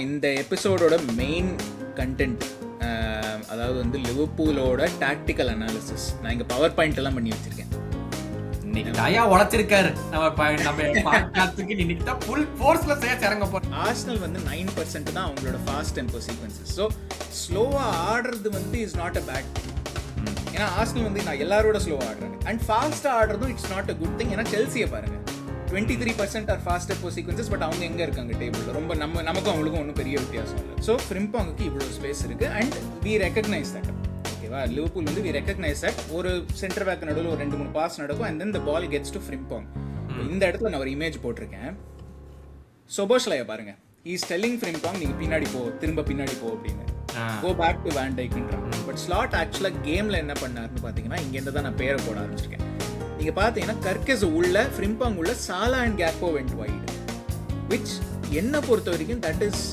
இந்த எபிசோடோட main content அதாவது வந்து லிவர்பூலோட டாக்டிக்கல் அனாலிசிஸ். நான் இங்கே பவர் பாயிண்ட் எல்லாம் பண்ணி வச்சிருக்கேன். இன்னைக்கு தயா உழைச்சிருக்காரு நம்ம பாட்காஸ்டுக்கு. இன்னைக்கு தான் ஃபுல் ஃபோர்ஸ்ல சேர்த்து இறங்க போறோம். ஆர்சனல் வந்து 9% தான் அவங்களோட ஃபாஸ்ட் டெம்போ சீக்வன்சஸ். ஸோ ஸ்லோவாக ஆடுறது வந்து is not a bad thing. ஏன்னா ஆர்சனல் வந்து நான் எல்லாரோட ஸ்லோவாக ஆடுறாங்க. அண்ட் ஃபாஸ்ட்டாக ஆடுறதும் it's not a good thing. ஏன்னா செல்சியை பாருங்க, 23% are fast tempo sequences. But அவங்க எங்கே இருக்காங்க டேபிளில்? ரொம்ப நமக்கும் அவங்களுக்கும் ஒன்றும் பெரிய வித்தியாசம் இல்லை. ஸோ ஃப்ரிம்பாங்குக்கு இவ்வளோ ஸ்பேஸ் இருக்குது. And we recognise that. ஓகேவா, லிவர்பூல் வந்து வி ரெக்கக்னைஸ் தட். ஒரு சென்டர் பேக் நடுவில் ஒரு 2-3 பாஸ் நடக்கும். And then the ball gets to Frimpong. இந்த இடத்துல நான் ஒரு இமேஜ் போட்டிருக்கேன். சொபோஸ்லையா பாருங்க, இஸ் டெல்லிங் ஃப்ரிம்பாங் நீங்க பின்னாடி போ, திரும்ப பின்னாடி போ அப்படின்னு. கோ பேக் டு வேன் டைக்ன்றாங்க. பட் ஸ்லாட் ஆக்சுவலாக கேம்ல என்ன பண்ணாருன்னு பார்த்தீங்கன்னா, இங்கேருந்து தான் நான் பேரை போட ஆரம்பிச்சிருக்கேன். நீங்க பார்த்தீங்கன்னா கர்கஸ் உள்ள, ஃப்ரிம்பாங் உள்ள, சாலா அண்ட் கேப்போ வென்ட் வைட். விச் என்ன பொறுத்த வரைக்கும் தட் இஸ்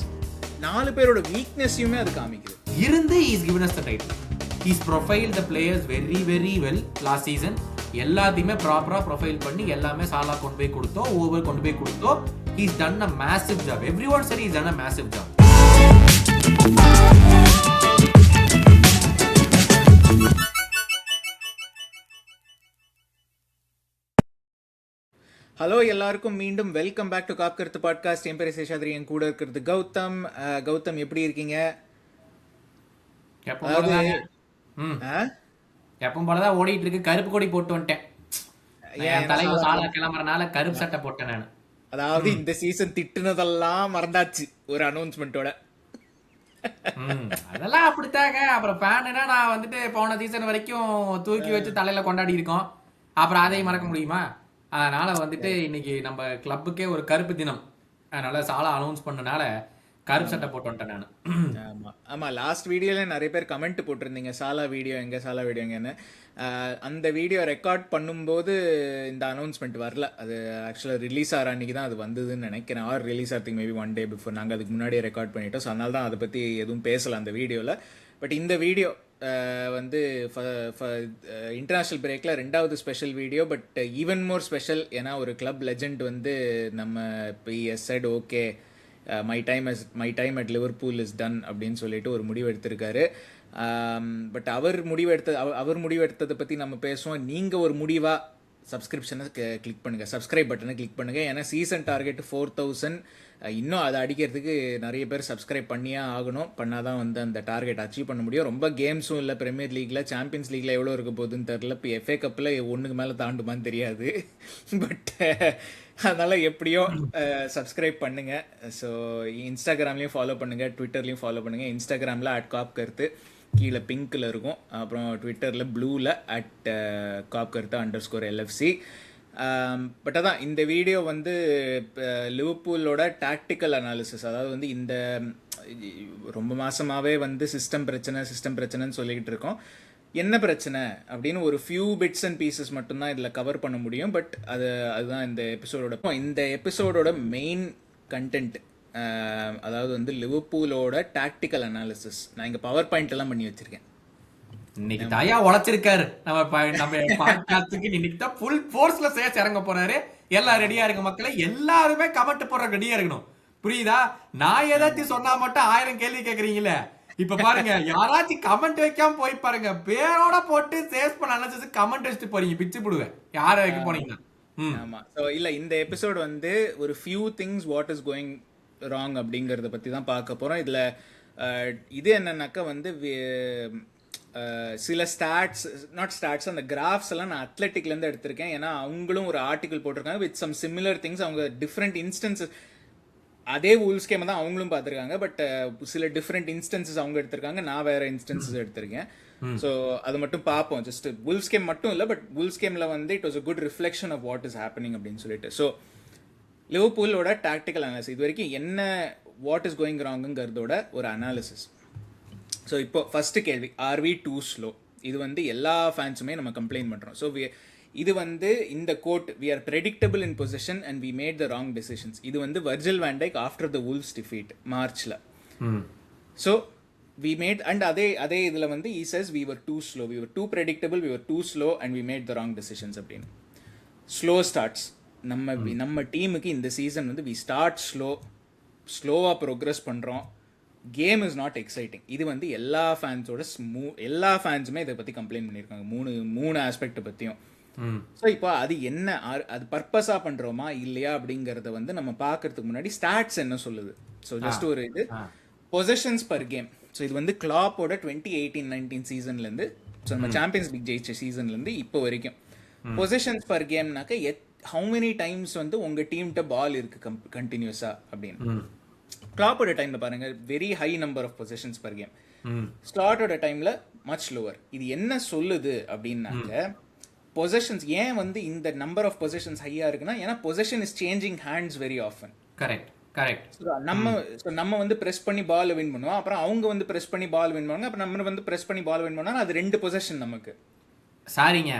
4 பேரோட வீக்னஸையுமே அது காமிக்குது. இருந்து is given us the title. He's profiled the players very very well last season. எல்லாத்தையுமே ப்ராப்பரா ப்ரொஃபைல் பண்ணி எல்லாமே சாலா கொண்டு போய் கொடுத்தோம், ஓவர் கொண்டு போய் கொடுத்தோம். He's done a massive job. Everyone said he's done a massive job. Hello எல்லாருக்கும் மீண்டும் வெல்கம் பேக் டு காப் கருத்து பாட்காஸ்ட். என் பேர் சேஷாத்ரி, என் கூட இருக்கிறது கௌதம். கௌதம் எப்படி இருக்கீங்க? எப்பவும் போலதான் ஓடிட்டு இருக்கு. கருப்பு கொடி போட்டு வந்துட்டேன். தலைவர் சாலா கிளம்புறனால கருப்பு சட்டை போட்டேன் நான். அதாவது இந்த சீசன் திட்டுனதெல்லாம் மறந்தாச்சு ஒரு அனௌன்ஸ்மெண்டோட. அதெல்லாம் அப்படித்தாங்க. அப்புறம் ஃபேனுனா நான் வந்துட்டு போன சீசன் வரைக்கும் தூக்கி வச்சு தலையில கொண்டாடி இருக்கோம். அப்புறம் அதையும் மறக்க முடியுமா? அதனால வந்துட்டு இன்னைக்கு நம்ம கிளப்புக்கே ஒரு கருப்பு தினம். அதனால சாலா அனௌன்ஸ் பண்ணனால கருப்பு சட்டை போட்டு வந்துட்டேன் நான். ஆமா ஆமா, லாஸ்ட் வீடியோல நிறைய பேர் கமெண்ட் போட்டிருந்தீங்க, சாலா வீடியோ எங்க, சாலா வீடியோ எங்கன்னு. அந்த வீடியோ ரெக்கார்ட் பண்ணும்போது இந்த அனௌன்ஸ்மெண்ட் வரல. அது ஆக்சுவலாக ரிலீஸ் ஆகிற அன்றைக்கி தான் அது வந்ததுன்னு நினைக்கிறேன். ஆர் ரிலீஸ் ஆகிறதுக்கு மேபி 1 day பிஃபோர். நாங்கள் அதுக்கு முன்னாடியே ரெக்கார்ட் பண்ணிட்டோம். ஸோ அதனால தான் அதை பற்றி எதுவும் பேசலாம் அந்த வீடியோவில். பட் இந்த வீடியோ வந்து இன்டர்நேஷ்னல் பிரேக்கில் 2வது special video. But even more special, ஏன்னா ஒரு கிளப் லெஜெண்ட் வந்து நம்ம set okay my time at Liverpool is done அப்படின்னு சொல்லிட்டு ஒரு முடிவு எடுத்திருக்காரு. பட் அவர் முடிவெடுத்ததை பற்றி நம்ம பேசுவோம். நீங்கள் ஒரு முடிவாக சப்ஸ்கிரிப்ஷனை கிளிக் பண்ணுங்கள், சப்ஸ்கிரைப் பட்டனை கிளிக் பண்ணுங்கள். ஏன்னா சீசன் டார்கெட் 4000. இன்னும் அதை அடிக்கிறதுக்கு நிறைய பேர் சப்ஸ்கிரைப் பண்ணியே ஆகணும். பண்ணால் தான் வந்து அந்த டார்கெட் அச்சீவ் பண்ண முடியும். ரொம்ப கேம்ஸும் இல்லை. பிரீமியர் லீக்கில், சாம்பியன்ஸ் லீக்கில் எவ்வளோ இருக்க போகுதுன்னு தெரில. இப்போ FA கப்பில் 1க்கு மேலே தாண்டுமான்னு தெரியாது. பட் அதனால் எப்படியோ சப்ஸ்கிரைப் பண்ணுங்கள். ஸோ இன்ஸ்டாகிராம்லேயும் ஃபாலோ பண்ணுங்கள், ட்விட்டர்லேயும் ஃபாலோ பண்ணுங்கள். இன்ஸ்டாகிராமில் @காப்கருத்து கீழே பிங்க்கில் இருக்கும். அப்புறம் ட்விட்டரில் ப்ளூவில் @காப்கருத்து_LFC. பட் அதான் இந்த வீடியோ வந்து லிவர்பூலோட டாக்டிக்கல் அனாலிசிஸ். அதாவது வந்து இந்த ரொம்ப மாதமாகவே வந்து சிஸ்டம் பிரச்சனைன்னு சொல்லிக்கிட்டு இருக்கோம். என்ன பிரச்சனை அப்படின்னு ஒரு ஃபியூ பிட்ஸ் அண்ட் பீசஸ் மட்டும்தான் இதில் கவர் பண்ண முடியும். பட் அதுதான் இந்த எபிசோடோட மெயின் கண்டென்ட். அதாவது வந்து லிவர்பூலோட டாக்டிக்கல் அனாலிசிஸ். நான் இங்கே பவர் பாயிண்ட் எல்லாம் பண்ணி வச்சிருக்கேன். இன்னைக்கு தயா உழைச்சிருக்காரு நம்ம பாட்காஸ்டுக்கு. இன்னைக்கு தான் ஃபுல் ஃபோர்ஸ்ல சேர்த்து இறங்க போறாரு. எல்லாம் ரெடியா இருக்க மக்களை, எல்லாருமே கமெண்ட் போடுற ரெடியா இருக்கணும். புரியுதா? நான் ஏதாச்சும் சொன்னா மட்டும் 1000 கேள்வி கேக்குறீங்களே. இப்ப பாருங்க, யாராச்சும் கமெண்ட் வைக்காம போய் பாருங்க, பேரோட போட்டு சேஸ் பண்ண அனாலிசிஸ் கமெண்ட் வச்சுட்டு போறீங்க, பிச்சு போடுவேன் யார வைக்க போனீங்கன்னா. ஆமா, ஸோ இல்லை இந்த எபிசோட் வந்து ஒரு few things what is going wrong அப்படிங்கிறத பற்றி தான் பார்க்க போகிறோம். இதில் இது என்னன்னாக்கா வந்து சில ஸ்டாட்ஸ் அந்த கிராஃப்ஸ் எல்லாம் நான் அத்லெட்டிக்லேருந்து எடுத்திருக்கேன். ஏன்னா அவங்களும் ஒரு ஆர்டிக்கல் போட்டிருக்காங்க வித் சம் சிமிலர் திங்ஸ். அவங்க டிஃப்ரெண்ட் இன்ஸ்டன்சஸ், அதே வூல்ஸ் கேமை தான் அவங்களும் பார்த்துருக்காங்க. பட் சில டிஃப்ரெண்ட் இன்ஸ்டன்சஸ் அவங்க எடுத்திருக்காங்க, நான் வேறு இன்ஸ்டன்சஸ் எடுத்திருக்கேன். ஸோ அது மட்டும் பார்ப்போம். ஜஸ்ட் வூல்ஸ் கேம் மட்டும் இல்லை, பட் வூல்ஸ் கேமில் வந்து it was a good reflection of what is happening அப்படின்னு சொல்லிட்டு. ஸோ லிவர்பூலோட டாக்டிக்கல் அனாலிசிஸ், இது வரைக்கும் என்ன வாட் இஸ் கோயிங் ராங்குங்கிறதோட ஒரு அனாலிசிஸ். ஸோ இப்போ ஃபஸ்ட்டு கேள்வி, ஆர் வி டூ ஸ்லோ? இது வந்து எல்லா ஃபேன்ஸுமே நம்ம கம்ப்ளைண்ட் பண்ணுறோம். ஸோ இது வந்து இந்த quote, we are predictable in position and we made the wrong decisions. இது வந்து Virgil van Dijk after the Wolves defeat மார்ச்சில். ஸோ வி மேட், அண்ட் அதே இதில் வந்து he says we were too slow, we were too predictable, we were too slow and we made the wrong decisions அப்படின்னு. Slow starts நம்ம டீமுக்கு இந்த season வந்து we start slow, ஸ்லோவாக ப்ரோக்ரஸ் பண்ணுறோம், கேம் இஸ் நாட் எக்ஸைட்டிங். இது வந்து எல்லா ஃபேன்ஸோட எல்லா ஃபேன்ஸுமே இதை பற்றி கம்ப்ளைண்ட் பண்ணியிருக்காங்க, மூணு ஆஸ்பெக்ட் பற்றியும். ஸோ இப்போ அது என்ன, அது பர்பஸாக பண்ணுறோமா இல்லையா அப்படிங்கிறத வந்து நம்ம பார்க்கறதுக்கு முன்னாடி ஸ்டாட்ஸ் என்ன சொல்லுது. ஸோ ஜஸ்ட் ஒரு இது பொசிஷன்ஸ் பர் கேம். ஸோ இது வந்து கிளாப்போட 2018-19 சீசன்லேருந்து, ஸோ நம்ம சாம்பியன்ஸ் லீக் ஜெயிச்ச சீசன்லேருந்து இப்போ வரைக்கும் பொசிஷன்ஸ் பர் கேம்னாக்க ஹவு மெனி டைம்ஸ் வந்து உங்கள் டீம்கிட்ட பால் இருக்கு கண்டினியூஸாக அப்படின்னு. கிளாப்போட டைமில் பாருங்கள் very high number of possessions per game, ஸ்லாட்டோட டைமில் மச் லோவர். இது என்ன சொல்லுது அப்படின்னாக்க பொசிஷன்ஸ் ஏன் வந்து இந்த நம்பர் ஆஃப் பொசிஷன்ஸ் ஹையாக இருக்குன்னா, ஏன்னா position is changing hands very often. Correct correct. நம்ம வந்து பிரஸ் பண்ணி பால் வின் பண்ணுவோம், அப்புறம் அவங்க வந்து பிரஸ் பண்ணி பால் வின் பண்ணுவாங்க, அப்புறம் நம்ம வந்து பிரஸ் பண்ணி பால் வின் பண்ணா அது 2 பொசிஷன் நமக்கு. சாரிங்க,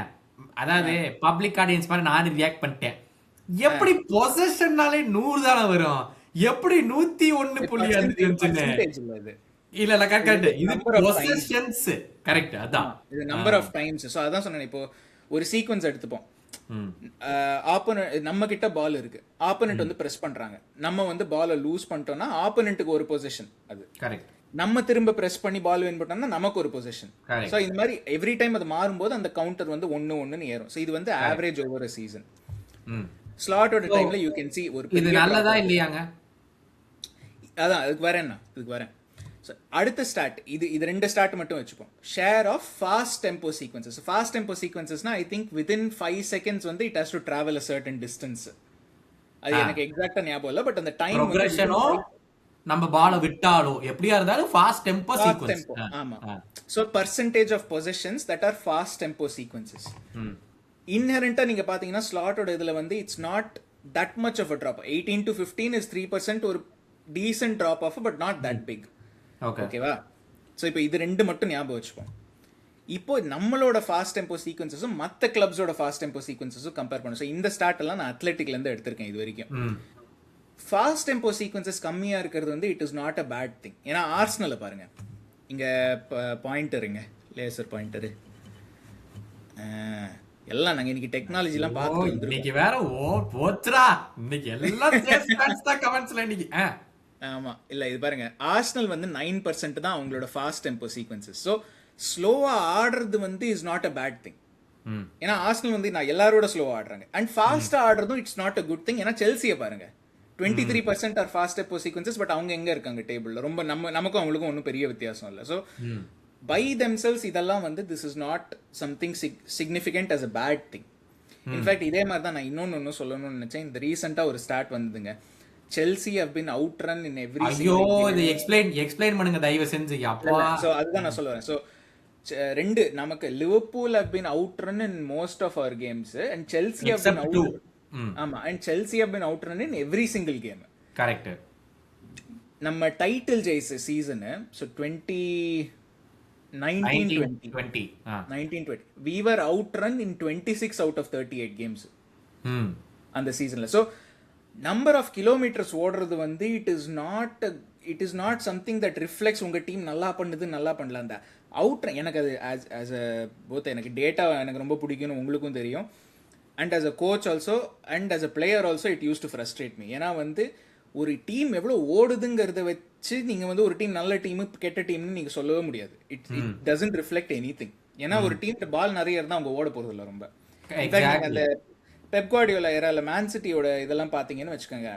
அதாவது பப்ளிக் ஆடியன்ஸ் மாதிரி நான் ரியாக்ட் பண்ணிட்டேன். எப்படி பொசிஷன்னாலே 100 தானே வரும், எப்படி 101.5 இல்ல இல்ல கரெக்ட். இது பொசிஷன்ஸ் கரெக்ட், அதான் இது நம்பர் ஆஃப் டைம்ஸ். சோ அதான் சொன்னேன். இப்போ ஒரு சீக்வென்ஸ் எடுத்துப்போம், நம்ம கிட்ட பால் இருக்கு, ஆப்போனன்ட் வந்து பிரஸ் பண்றாங்க, நம்ம வந்து பாலை லூஸ் பண்ணிட்டோம்னா ஆப்போனன்ட்டுக்கு ஒரு பொசிஷன், அது கரெக்ட். நம்ம திரும்ப பிரஸ் பண்ணி பால் வின் பண்ணோம்னா நமக்கு ஒரு பொசிஷன். சோ இந்த மாதிரி எவ்ரி டைம் அது மாறும்போது அந்த கவுண்டர் வந்து 1-1 ஏறும். சோ இது வந்து ஆவரேஜ் ஓவர் a சீசன். ஸ்லாட்டோட டைம்ல யூ கேன் see ஒரு இது நல்லதா இல்லையாங்க, அதான் அதுக்கு வரேன். அடுத்த ஸ்டார்ட் இது 2 ஸ்டார்ட் மட்டும் வச்சுப்போம். Share of fast tempo sequences. Fast tempo சீக்வன்சஸ்னா ஐ திங்க் வித்தின் 5 seconds வந்து it has to travel a certain distance. அது எனக்கு எக்ஸாக்ட்டா ஞாபகம் இல்ல, பட் அந்த டைம் ப்ரோக்ரஷனோ நம்ம பால விட்டாலோ எப்படியா இருந்தாலும் ஃபாஸ்ட் டெம்போ சீக்வென்ஸ். ஆமா. So percentage of possessions that are fast tempo sequences. இன்ஹெரண்டா நீங்க பாத்தீங்கன்னா ஸ்லாட்டோட இதுல வந்து it's not that much of a drop. 18 to 15 is 3%, ஒரு decent drop off, but not that big. ஓகேவா? ஸோ இப்போ இது 2 மட்டும் ஞாபகம் வச்சுப்போம். இப்போ நம்மளோட ஃபாஸ்ட் டெம்போ சீக்வன்சஸும் மற்ற கிளப்ஸோட ஃபாஸ்ட் டெம்போ சீக்வன்சஸும் கம்பேர் பண்ணும். ஸோ இந்த ஸ்டார்ட் எல்லாம் நான் அத்லெட்டிக்லேருந்து எடுத்திருக்கேன் இது வரைக்கும். ஃபாஸ்ட் டெம்போ சீக்வன்சஸ் கம்மியாக இருக்கிறது வந்து it is not a bad thing. ஏன்னா ஆர்சனலை பாருங்க, இங்கே பாயிண்டருங்க, லேசர் பாயிண்டரு எல்லாம் நாங்கள் இன்னைக்கு டெக்னாலஜிலாம் பார்த்து இன்னைக்கு வேற போச்சுடா, இன்னைக்கு எல்லாம் கமெண்ட்ஸ்ல இன்னைக்கு. ஆமா இல்ல இது பாருங்க, ஆர்சனல் வந்து 9% தான் அவங்களோட ஃபாஸ்ட் டெம்போ சீக்வன்சஸ். ஸோ ஸ்லோவா ஆடுறது வந்து is not a bad thing. ஏன்னா ஆர்சனல் வந்து நான் எல்லாரோட ஸ்லோவா ஆடுறாங்க, அண்ட் ஃபாஸ்டா ஆடுறதும் it's not a good thing. ஏன்னா செல்சியை பாருங்க, 23% are fast tempo sequences, but அவங்க எங்க இருக்காங்க டேபிள்ல, ரொம்ப நமக்கும் அவங்களுக்கும் ஒன்றும் பெரிய வித்தியாசம் இல்லை. ஸோ பை தெம்செல்ஸ் இதெல்லாம் வந்து this is not something significant as a bad thing. In fact இதே மாதிரி தான் நான் இன்னொன்னு சொல்லணும்னு நினைச்சேன். இந்த ரீசெண்டா ஒரு ஸ்டார்ட் வந்ததுங்க, Chelsea have been outrun in every single game. ஐயோ, இது எக்ஸ்பிளைன் பண்ணுங்க தயவு செஞ்சு. அப்பா சோ அதுதான் நான் சொல்றேன். சோ ரெண்டு நமக்கு Liverpool have been outrun in most of our games and Chelsea have been outrun. ஆமா, and Chelsea have been outrun in every single game. Correct. நம்ம டைட்டில் ஜெயிச்ச season, so 1920 we were outrun in 26 out of 38 games அந்த சீசன்ல. So number half kilometres ஓடுறது வந்து it is not something that reflects உங்கள் team நல்லா பண்ணுது நல்லா பண்ணல. அந்த அவுட் எனக்கு அது ஆஸ் அ போத் எனக்கு டேட்டா எனக்கு ரொம்ப பிடிக்கும்னு உங்களுக்கும் தெரியும், and as a coach also and as a player also it use to frustrate me. ஏன்னா வந்து ஒரு டீம் எவ்வளோ ஓடுதுங்கிறத வச்சு நீங்கள் வந்து ஒரு டீம் நல்ல டீமு கெட்ட டீம்னு நீங்கள் சொல்லவே முடியாது. It doesn't reflect any thing. ஏன்னா ஒரு டீம் பால் நிறைய இருந்தால் அவங்க ஓட போகிறது இல்லை ரொம்ப. அந்த பெப் கார்டியோலா எரால மேன் சிட்டியோட இதெல்லாம் பாத்தீங்கன்னு வச்சுக்கோங்க,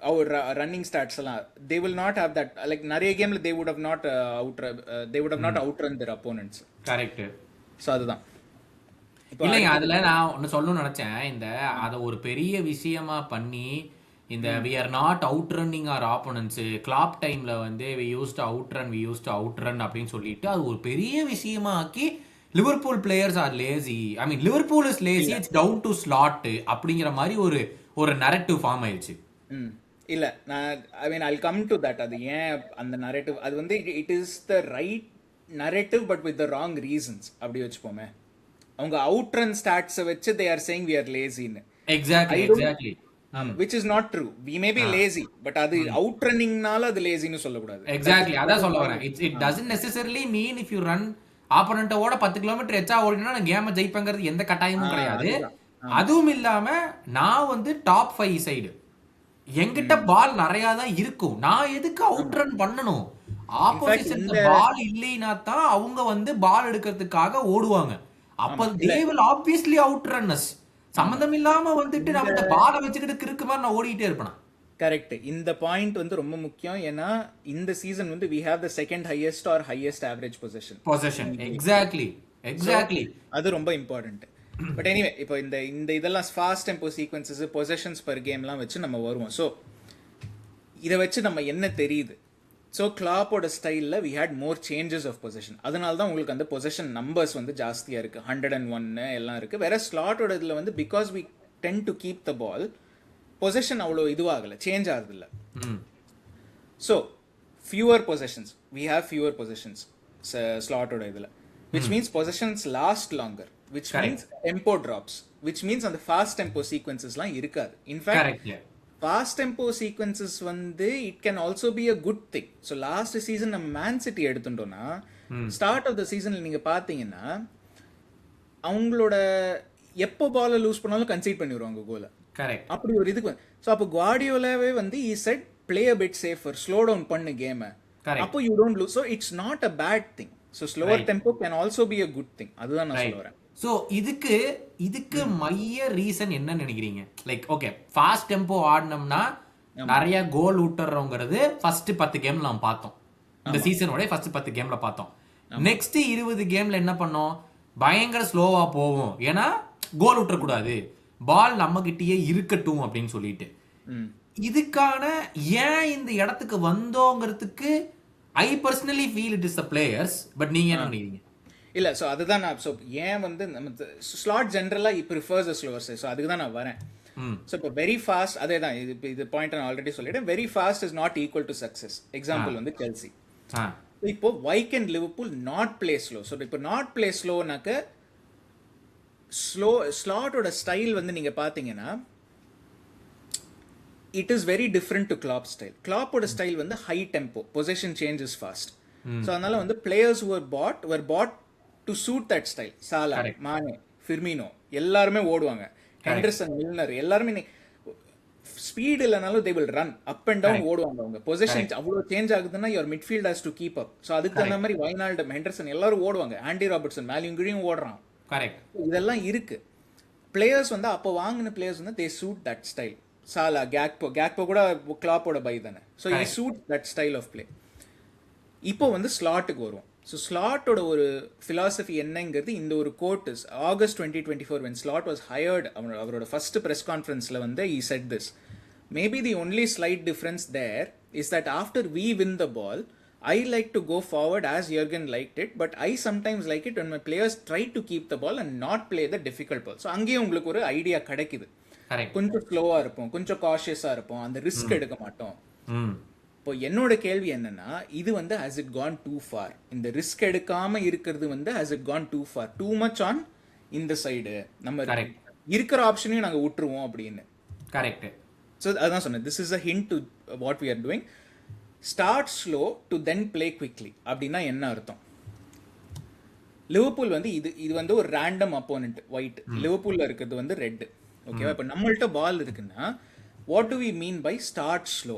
அவர் ரன்னிங் ஸ்டாட்ஸ் எல்லாம் they will not have that, like நிறைய கேம்ல they would have not outrun their opponents. Correct. So அதுதான் இல்லைங்க, அதுல நான் ஒன்னு சொல்லணும்னு நினைச்சேன். இந்த அத ஒரு பெரிய விஷயமா பண்ணி இந்த we are not outrunning our opponents, Klopp டைம்ல வந்து we used to outrun அப்படின்னு சொல்லிட்டு அது ஒரு பெரிய விஷயமா ஆக்கி Liverpool players are lazy. I mean Liverpool is lazy. It's down to Slot அப்படிங்கிற மாதிரி ஒரு நரேட்டிவ் ஃபார்ம் ஆயிடுச்சு. இல்ல நான் I'll come to that. அது ஏன் அந்த நரேட்டிவ், அது வந்து it is the right narrative but with the wrong reasons அப்படி வச்சுப்போமே. அவங்க outrun stats வச்சு they are saying we are lazy. Exactly. Which is not true. We may be lazy, but அது outrunning-னால அது lazy-னு சொல்லக்கூடாது. Exactly, அதான் சொல்ல வரேன். It doesn't necessarily mean if you run ஆப்போனன்ட்டோட 10 kilometre எச்சா ஓடினா நான் கேமை ஜெயிப்பேங்கிறது எந்த கட்டாயமும் கிடையாது. அதுவும் இல்லாம நான் வந்து டாப் 5 சைடு என்கிட்ட பால் நிறைய தான் இருக்கும், நான் எதுக்கு அவுட் ரன் பண்ணணும்? ஆப்போசிஷன்ல பால் இல்லைனா தான் அவங்க வந்து பால் எடுக்கிறதுக்காக ஓடுவாங்க. அப்ப they will obviously outrun us. சம்பந்தம் இல்லாம வந்துட்டு நம்ம இந்த பாலை வச்சுக்கிட்டு கிறுக்கு மாதிரி நான் ஓடிட்டே இருப்பேன். கரெக்ட். இந்த பாயிண்ட் வந்து ரொம்ப முக்கியம். ஏன்னா இந்த சீசன் வந்து we have the second highest or highest average possession. Exactly அது ரொம்ப இம்பார்ட்டன்ட். பட் எனிவே இப்போ இந்த இதெல்லாம் fast tempo sequences, positions per கேம்லாம் வச்சு நம்ம வருவோம். ஸோ இதை வச்சு நம்ம என்ன தெரியுது? ஸோ கிளாப்போட ஸ்டைலில் we had more changes of position. அதனால தான் உங்களுக்கு அந்த பொசிஷன் நம்பர்ஸ் வந்து ஜாஸ்தியாக இருக்குது, 101 எல்லாம் இருக்குது. வேற ஸ்லாட்டோட இதில் வந்து because we tend to keep the ball, possession அவ்வளோ இதுவாகலை, சேஞ்ச் ஆகுதில்ல. So fewer possessions, we have fewer possessions ஸ்லாட்டோட இதில், which means possessions last longer, which means tempo drops, which means அந்த fast tempo sequences லாம் இருக்காது. In fact, fast tempo sequences வந்து it can also be a good thing. So last season நம்ம man city எடுத்துட்டோம்னா, start of the சீசன்ல நீங்க பாத்தீங்கன்னா அவங்களோட எப்போ பால லூஸ் பண்ணாலும் கன்சீட் பண்ணிடுவாங்க கோல. கரெக்ட். அப்படி ஒரு இதுக்கு ஸோ அப்போ குவார்டியோலாவே வந்து he said play a bit safer, slow down பண்ணு கேமை, அப்போ you don't lose. So it's not a bad thing. So slower tempo can also be a good thing. அதுதான் நான் சொல்ல வரேன். ஸோ இதுக்கு மைய ரீசன் என்ன நினைக்கிறீங்க? லைக் ஓகே, ஃபாஸ்ட் டெம்போ ஆடினோம்னா நிறைய கோல் விட்டுறோங்கிறது ஃபர்ஸ்ட் 10 கேம்ல நம்ம பார்த்தோம். இந்த சீசனோட ஃபர்ஸ்ட் 10 கேம்ல பார்த்தோம். நெக்ஸ்ட் 20 கேம்ல என்ன பண்ணோம்? பயங்கர ஸ்லோவா போவோம், ஏன்னா கோல் விட்டுறக்கூடாது, பால் நம்ம கிட்டயே இருக்கட்டும் அப்படின்னு சொல்லிட்டு. இதுக்கான ஏன் இந்த இடத்துக்கு வந்தோங்கிறதுக்கு I personally feel it is the players. But நீங்க என்ன நினைக்கிறீங்க? இல்லை, ஸோ அதுதான் நான் ஸோ ஏன் வந்து நம்ம ஸ்லாட் ஜென்ரலாக ப்ரிஃபர்ஸ் ஸ்லோவர் சைஸ். ஸோ அதுக்கு தான் நான் வரேன். ஸோ இப்போ வெரி ஃபாஸ்ட், அதே தான் இது பாயிண்ட் நான் ஆல்ரெடி சொல்லிட்டேன். Very fast is not equal to success. Example வந்து செல்சி. இப்போ why can Liverpool not play slow? So இப்போ நாட் பிளே ஸ்லோனாக்க ஸ்லாட்டோட ஸ்டைல் வந்து நீங்கள் பார்த்தீங்கன்னா it is very different to Klopp style. கிளாப்போட ஸ்டைல் வந்து high tempo, possession change is fast. So அதனால வந்து players were bought to suit that style. Salah, Mane, Firmino எல்லாருமே ஓடுவாங்க. ஹெண்டர்சன், மில்னர் எல்லாருமே ஸ்பீட் இல்லைனாலும் they will run up and down, ஓடுவாங்க. அவங்க பொசிஷன் அவ்வளோ சேஞ்ச் ஆகுதுன்னா your midfield has to keep up. So அதுக்கு தகுந்த மாதிரி வைனால்டம், ஹெண்டர்சன் எல்லாரும் ஓடுவாங்க. ஆண்டி ராபர்ட்சன் மேலியும் ஓடுறான். கரெக்ட். இதெல்லாம் இருக்கு. பிளேயர்ஸ் வந்து அப்போ வாங்கின பிளேயர்ஸ் வந்து they suit that style. சாலா, கேக்போ கூட கிளாப்போட பை தானே. So he suit that style of play. இப்போ வந்து ஸ்லாட்டுக்கு வரும். ஸோ ஸ்லாட்டோட ஒரு ஃபிலாசபி என்னங்கிறது இந்த ஒரு quote is August 2024 when Slot was hired. அவரோட ஃபர்ஸ்ட் ப்ரெஸ் கான்ஃபரன்ஸில் வந்து he said this. Maybe the only slight difference there is that after we win the ball, I like to go forward as Jurgen liked it, but I sometimes like it when my players try to keep the ball and not play the difficult ball. So அங்கேயும் உங்களுக்கு ஒரு idea கிடைக்குது. கொஞ்சம் ஸ்லோவாக இருப்போம், கொஞ்சம் காஷியஸாக இருப்போம், அந்த ரிஸ்க் எடுக்க மாட்டோம். இப்போ என்னோட கேள்வி என்னன்னா, இது வந்து has it gone too far? இந்த ரிஸ்க் எடுக்காம இருக்கிறது வந்து has it gone too far? too much on இந்த சைடு நம்ம இருக்கிற ஆப்ஷனையும் நாங்கள் விட்டுருவோம் அப்படின்னு. கரெக்ட். ஸோ அதான் சொன்னேன், this is a hint to what we are doing. Start slow to then play quickly அப்படின்னா என்ன அர்த்தம்? லிவர்பூல் வந்து இது வந்து ஒரு ரேண்டம் அப்போனண்ட் ஒயிட், லிவர்பூல்ல இருக்கிறது வந்து ரெட். ஓகேவா? இப்போ நம்மள்ட்ட பால் இருக்குன்னா what do we mean by start slow?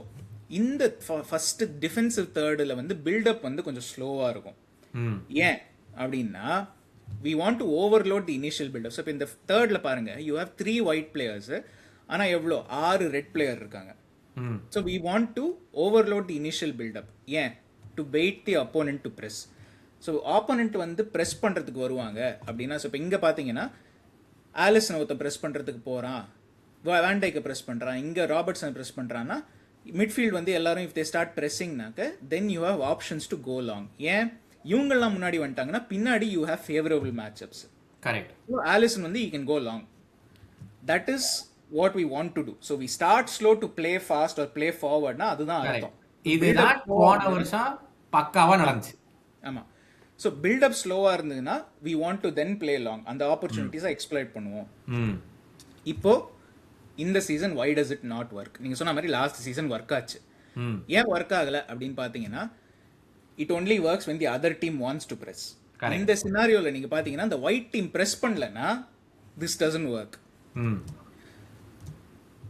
இந்த ஃபர்ஸ்ட் டிஃபென்சிவ் தேர்டில் வந்து பில்டப் வந்து கொஞ்சம் ஸ்லோவாக இருக்கும். ஏன் அப்படின்னா we want to overload the initial build up. So இப்போ இந்த தேர்டில் பாருங்க, யூ ஹேவ் 3 ஒயிட் பிளேயர்ஸ், ஆனால் எவ்வளோ 6 ரெட் பிளேயர் இருக்காங்க. So we want to overload the initial buildup. ஏன்? To wait the opponent to press. So opponent வந்து ப்ரெஸ் பண்ணுறதுக்கு வருவாங்க அப்படின்னா, ஸோ இப்போ இங்கே பார்த்தீங்கன்னா ஆலிசன் ஒருத்த ப்ரெஸ் பண்ணுறதுக்கு போகிறான், வேண்டைக்கை ப்ரெஸ் பண்ணுறான், இங்கே ராபர்ட்ஸன் ப்ரெஸ் பண்ணுறான்னா மிட்ஃபீல்ட் வந்து எல்லாரும் இஃப் தே ஸ்டார்ட் ப்ரெஸ்ஸிங்னாக்க then you have options to go long. ஏன்? இவங்கெல்லாம் முன்னாடி வந்துட்டாங்கன்னா பின்னாடி you have favourable matchups. Correct. So Alisson வந்து you can go long. That is what we want to do. So we start slow to play fast or play ஃபார்வர்ட்னா அதுதான் அர்த்தம். இதுதான் போன வருஷம் பக்காவா நடந்துச்சு. ஆமாம். ஸோ பில்டப் ஸ்லோவாக இருந்ததுன்னா we want to then play long, அந்த ஆப்பர்ச்சுனிட்டிஸை எக்ஸ்ப்ளாய்ட் பண்ணுவோம். இப்போ இந்த season why does it not work? நீங்கள் சொன்ன மாதிரி லாஸ்ட் சீசன் ஒர்க் ஆச்சு. ஏன் ஒர்க் ஆகலை அப்படின்னு பார்த்தீங்கன்னா, it only works when the other team wants to press. இந்த சினாரியோவில் நீங்கள் பார்த்தீங்கன்னா இந்த ஒயிட் டீம் ப்ரெஸ் பண்ணலன்னா this doesn't work.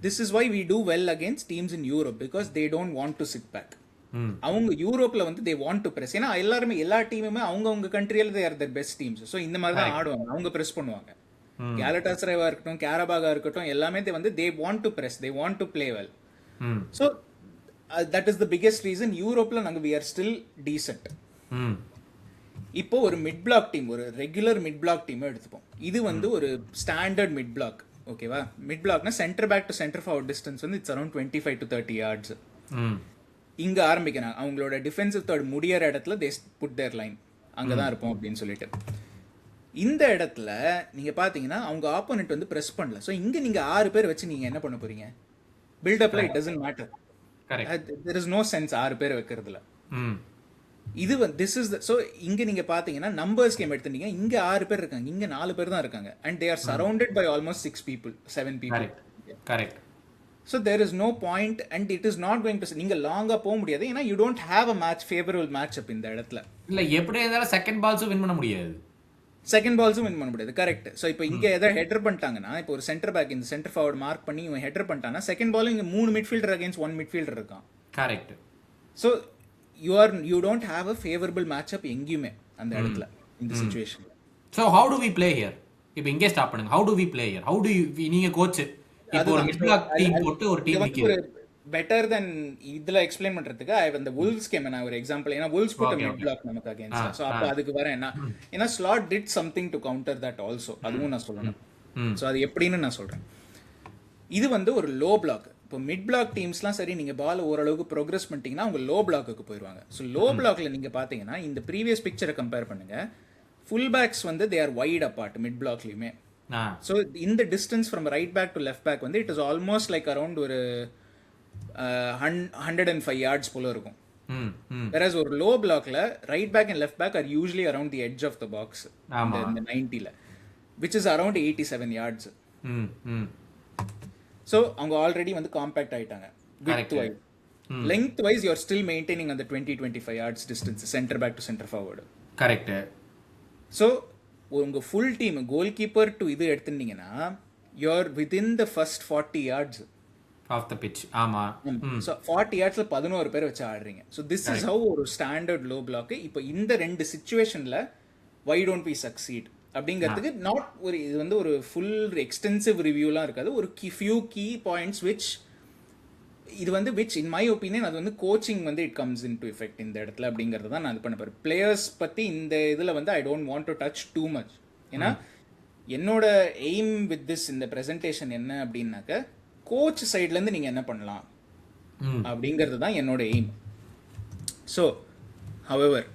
this is why we do well against teams in Europe because they don't want to sit back. அவங்க யூரோப்ல வந்து they want to press. ஏன்னா எல்லாருமே எல்லா டீமுமே அவங்க கண்ட்ரியில they are the best teams. So இந்த மாதிரி தான் ஆடுவாங்க, அவங்க பிரஸ் பண்ணுவாங்க. கேலட்டாசரேவா இருக்கட்டும், கேரபாகா இருக்கட்டும், எல்லாமே வந்து they want to press, they want to play well. So that is the biggest reason யூரோப்ல நாங்கள் வி ஆர் ஸ்டில் டீசென்ட். இப்போ ஒரு மிட் பிளாக் டீம், ஒரு ரெகுலர் மிட் பிளாக் டீமை எடுத்துப்போம். இது வந்து ஒரு ஸ்டாண்டர்ட் மிட் பிளாக். ஓகேவா? மிட் பிளாக்னா centre back to centre forward distance வந்து இட்ஸ் அரௌண்ட் 25 to 30 yards. இங்க ஆரம்பிக்கிறாங்க, அவங்களோட டிஃபென்சிவ் தேர்ட் முடியற இடத்துல தே புட் தேர் லைன், அங்கதான் இருப்போம் அப்படின்னு சொல்லிட்டு. இந்த இடத்துல நீங்க பாத்தீங்கன்னா அவங்க ஆப்போனன்ட் வந்து பிரஸ் பண்ணல. ஸோ இங்க நீங்க 6 பேர் வச்சு நீங்க என்ன பண்ண போறீங்க? பில்டப்ல it doesn't matter. There is no sense 6 பேர் வைக்கிறதுல. இது திஸ் இஸ் ஸோ இங்க நீங்க பாத்தீங்கன்னா நம்பர்ஸ் கேம் எடுத்துட்டீங்க, இங்க 6 பேர் இருக்காங்க, இங்க 4 பேர் தான் இருக்காங்க. And they are surrounded by almost 6 people, 7 people. Correct. So there is no point and it is not going to, நீங்க லாங்கா போக முடியாது. ஏன்னா you don't have a match favorable matchup இந்த இடத்துல. இல்ல எப்படி இருந்தாலும் செகண்ட் பால்ஸும் வின் பண்ண முடியாது, செகண்ட் பால்ஸும் வின் பண்ண முடியாது. கரெக்ட். ஸோ இப்போ இங்க ஏதாவது ஹெட்டர் பண்ணிட்டாங்கன்னா, இப்போ ஒரு சென்டர் பேக் இந்த சென்டர் ஃபார்வர்ட் மார்க் பண்ணி இவன் ஹெட்டர் பண்ணிட்டாங்கன்னா செகண்ட் பால் இங்க 3 மிட்ஃபீல்டர் அகைன்ஸ்ட் 1 மிட்ஃபீல்டர் இருக்கான். Correct. So you don't have a favorable matchup எங்கேயுமே அந்த இடத்துல இந்த situation. So how do we play here? இப்போ இங்கே ஸ்டாப் பண்ணுங்க. How do we play here? How do you, நீங்க கோச் இப்போ ஒரு மிட் பிளாக் டீம் போட்டு ஒரு டீம் நிக்குது, பெட்டர் தென் இதுல எக்ஸ்பிளைன் பண்றதுக்கு அந்த wolves கேம் நான் ஒரு எக்ஸாம்பிள். ஏன்னா wolves put a mid block நமக்கு அகைன்ஸ்ட். சோ அப்ப அதுக்கு வர என்ன, ஏன்னா Slot did something to counter that also, அதுவும் நான் சொல்லணும். சோ அது எப்படின்னு நான் சொல்றேன். இது வந்து ஒரு லோ பிளாக். இப்போ மிட் பிளாக் டீம்ஸ்லாம் சரி, நீங்க பால் ஓரளவுக்கு ப்ரோக்ரஸ் பண்ணிட்டீங்கன்னா அவங்க லோ பிளாக்கு போயிடுவாங்க. ஸோ லோ பிளாக்ல நீங்க பாத்தீங்கன்னா இந்த ப்ரீவியஸ் பிக்சரை கம்பேர் பண்ணுங்க, ஃபுல் பேக்ஸ் வந்து they are wide apart mid பிளாக்லயுமே. So in the distance from right back to left back வந்து it is almost like around ஒரு 105 yards போல இருக்கும். whereas ஒரு low blockல right back and left back are usually around the edge of the box in the 90ல, which is around 87 yards. so அவங்க already வந்து compact ஆயிட்டாங்க. width wise, length wise you are still maintaining on the 20-25 yards distance center back to center forward. Correct. so உங்க full team goalkeeper to இது எடுத்துட்டீங்கன்னா you are within the first 40 yards of the pitch. ஆமா. So 40 yardsல 11 பேர் வச்சு ஆடுறீங்க. So this is how ஒரு standard low block. இப்போ இந்த ரெண்டு சிச்சுவேஷன்ல வை டோன்ட் வி சக்சீட் அப்படிங்கிறதுக்கு நாட் ஒரு இது வந்து ஒரு ஃபுல் எக்ஸ்டென்சிவ் ரிவ்யூலாம் இருக்காது. ஒரு ஃபியூ கீ பாயிண்ட்ஸ் விச் இது வந்து விச் இன் மை ஒப்பீனியன் அது வந்து கோச்சிங் வந்து it comes in to effect இந்த இடத்துல அப்படிங்கிறது தான் நான் இது பண்ண போகிறேன். பிளேயர்ஸ் பற்றி இந்த இதில் வந்து I don't want to touch too much. ஏன்னா என்னோட எய்ம் வித் திஸ் இந்த ப்ரெசன்டேஷன் என்ன அப்படின்னாக்க கோச் சைட்லேருந்து நீங்கள் என்ன பண்ணலாம் அப்படிங்கிறது தான் என்னோட எய்ம். ஸோ ஹவெவர்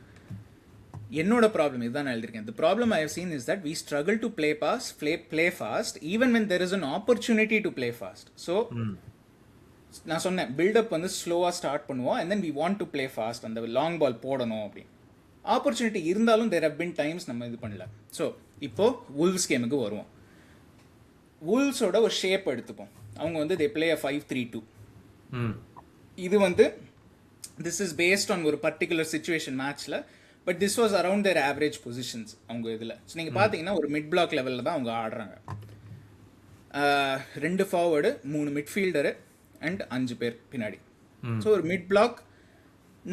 என்னோட ப்ராப்ளம் இதுதான் நான் எழுதியிருக்கேன். The problem I have seen is that we struggle to play fast even when there is an opportunity to play fast. So நான் சொன்னேன் பில்டப் வந்து ஸ்லோவாக ஸ்டார்ட் பண்ணுவோம் and then we want to play fast, அந்த long பால் போடணும் அப்படின்னு. Opportunity இருந்தாலும் there have been times நம்ம இது பண்ணல. ஸோ இப்போ wolves கேமுக்கு வருவோம். wolvesோட ஒரு ஷேப் எடுத்துப்போம். அவங்க வந்து they play a 5-3-2. இது வந்து this is based on ஒரு பர்டிகுலர் சிச்சுவேஷன் மேட்ச்ல, but this was around their average positions அவங்க இதில். ஸோ நீங்கள் பார்த்தீங்கன்னா ஒரு மிட் பிளாக் லெவலில் தான் அவங்க ஆடுறாங்க. 2 ஃபார்வர்டு, 3 மிட்ஃபீல்டரு அண்ட் 5 பேர் பின்னாடி. ஸோ ஒரு மிட் பிளாக்,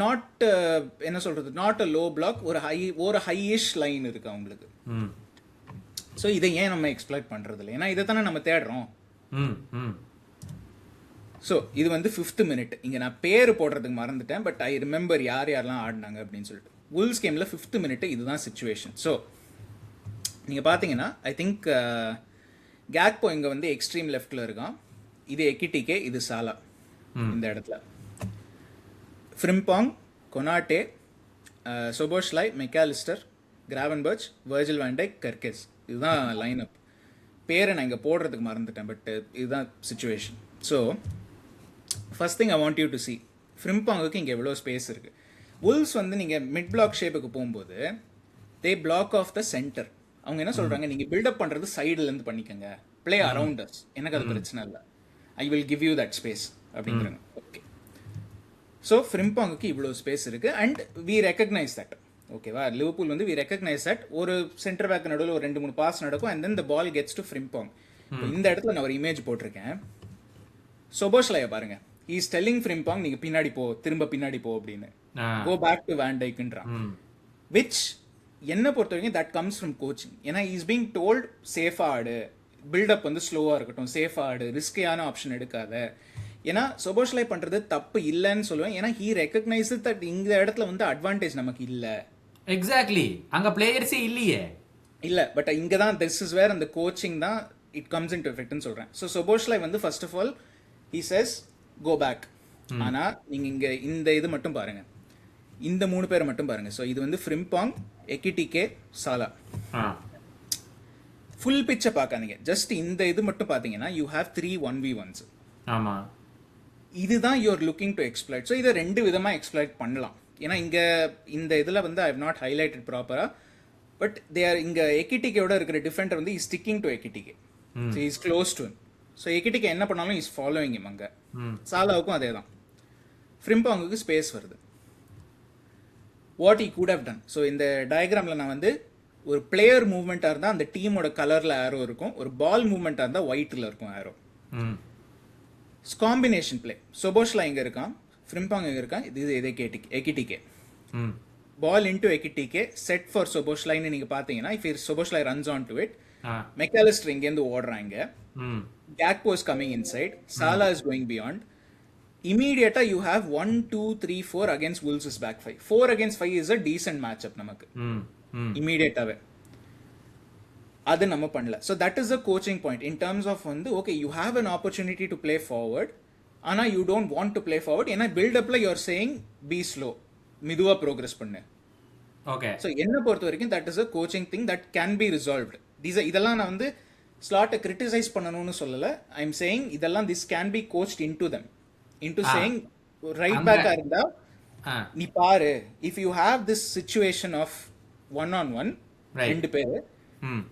நாட் என்ன சொல்றது, நாட் அ லோ பிளாக், ஒரு ஹையிஷ் லைன் இருக்கு அவங்களுக்கு. ஸோ இதை ஏன் நம்ம எக்ஸ்ப்ளாய்ட் பண்றது இல்லை? ஏன்னா இதை தானே நம்ம தேடுறோம். ஸோ இது வந்து 5th minute. இங்கே நான் பேர் போடுறதுக்கு மறந்துட்டேன், பட் ஐ ரிமெம்பர் யாரெல்லாம் ஆடினாங்க அப்படின்னு சொல்லிட்டு. wolves கேமில் 5th minute இதுதான் சிச்சுவேஷன். ஸோ நீங்கள் பார்த்தீங்கன்னா ஐ திங்க் கேக்போ இங்கே வந்து எக்ஸ்ட்ரீம் லெஃப்டில் இருக்கான். இது எக்கிட்டிகே, இது சாலா இந்த இடத்துல. Frimpong, Konate, Szoboszlai, Mac Allister, Gravenberch, Virgil van Dijk, Kerkez. இதுதான் லைன் அப். பேரை நான் இங்கே போடுறதுக்கு மறந்துட்டேன், பட் இதுதான் situation. So first thing I want you to see, ஃப்ரிம்பாங்குக்கு இங்கே எவ்வளோ ஸ்பேஸ் இருக்குது. wolves வந்து நீங்கள் மிட் பிளாக் ஷேப்புக்கு போகும்போது தே பிளாக் ஆஃப் த சென்டர். அவங்க என்ன சொல்கிறாங்க, நீங்கள் பில்டப் பண்ணுறது சைடுலேருந்து பண்ணிக்கோங்க, பிளே அரவுண்ட் அஸ், எனக்கு அது பிரச்சனை இல்லை, I will give you that space அப்படிங்கிறாங்க. ஓகே, ஸோ ஃப்ரிம்பாங்குக்கு இவ்வளோ ஸ்பேஸ் இருக்குது அண்ட் வி ரெக்கக்னைஸ் தட். ஓகேவா, லிவர்பூல் வந்து வி ரெக்கக்னைஸ் தட். ஒரு சென்டர் பேக் நடுவில் ஒரு 2-3 பாஸ் நடக்கும் and then the ball gets to Frimpong. இந்த இடத்துல நான் ஒரு இமேஜ் போட்டிருக்கேன். சொபோஸ்லைய பாருங்க, he is telling Frimpong நீங்க பின்னாடி போ, திரும்ப பின்னாடி போ அப்படின்னு, go back to Van Dijkன்றான். which என்ன பொறுத்த வரைக்கும் that comes from coaching. ஏன்னா he is being told சேஃபா ஆடு, பில்டப் வந்து ஸ்லோவா இருக்கட்டும், சேஃபா ஆடு, ரிஸ்கியான ஆப்ஷன் எடுக்காத. ஏன்னா சொபோஸ்லை பண்றது தப்பு இல்லைன்னு சொல்லுவேன். ஏன்னா he recognizes that இந்த இடத்துல வந்து அட்வான்டேஜ் நமக்கு இல்ல. எக்ஸாக்ட்லி, அங்க பிளேயர்ஸே இல்லையே. இல்ல, பட் இங்க தான் this is where அந்த கோச்சிங் தான் it comes into effect ன்னு சொல்றேன். ஸோ சொபோஸ்லை வந்து first of all he says go back. ஆனா நீங்க இங்க இந்த இது மட்டும் பாருங்க, இந்த 3 பேரை மட்டும் பாருங்க. ஸோ இது வந்து ஃப்ரிம்பாங், எக்கிடிகே, சாலா. ஃபுல் பிச்சை பார்க்காதீங்க, ஜஸ்ட் இந்த இது மட்டும் பார்த்தீங்கன்னா யூ ஹேவ் 3 1v1s. ஆமா, இதுதான் you are looking to exploit. So இதை 2 விதமா எக்ஸ்ப்ளாய்ட் பண்ணலாம். ஏன்னா இங்க இந்த இதுல வந்து ஐ ஹவ் நாட் ஹைலைட்டட் ப்ராப்பரா, பட் தே ஆர் இங்க எக்கிடிகேயோட இருக்கிற டிஃபெண்டர் வந்து is sticking to Ekitike. So is close to him. So Ekitike என்ன பண்ணாலும் இஸ் ஃபாலோவிங் ஹிம். அங்க சாலாவுக்கும் அதே தான். ஃப்ரிம்பாங்குக்கு ஸ்பேஸ் வருது. What he could have done. So இந்த டயக்ராமில் நான் வந்து ஒரு பிளேயர் மூவ்மெண்ட்டாக இருந்தால் அந்த டீமோட கலரில் ஆரோ இருக்கும், ஒரு பால் மூவ்மெண்ட்டாக இருந்தால் ஒயிட்டில் இருக்கும் ஆரோ. Combination play. சொபோஸ்லா இங்கே இருக்கான், ஃப்ரிம்பாங் இங்கே இருக்கான், இது Ekitike. Ball into Ekitike, set for சொபோஸ்லைன்னு நீங்கள் பார்த்தீங்கன்னா if Szoboszlai runs on to it, Mac Allister இங்கேருந்து ஓடுறாங்க, Gakpo is coming inside, Salah is going beyond. Immediately you have 1 2 3 4 against Wolves is back 5. 4 against 5 is a decent matchup நமக்கு. Immediately அது நம்ம பண்ணல. So that is a coaching point in terms of வந்து okay you have an opportunity to play forward, ஆனா you don't want to play forward. ஏன்னா build upல you are saying be slow, மெதுவா progress பண்ணு. Okay. So என்ன பொறுத்த வரைக்கும் that is a coaching thing that can be resolved. இதெல்லாம் நான் வந்து ஸ்லாட்டை கிரிட்டிசைஸ் பண்ணணும்னு சொல்லல. I am saying இதெல்லாம் this can be coached into them. into saying right back இருந்தா நீ பாரு, if you have this situation of one on one, ரெண்டு பேரு,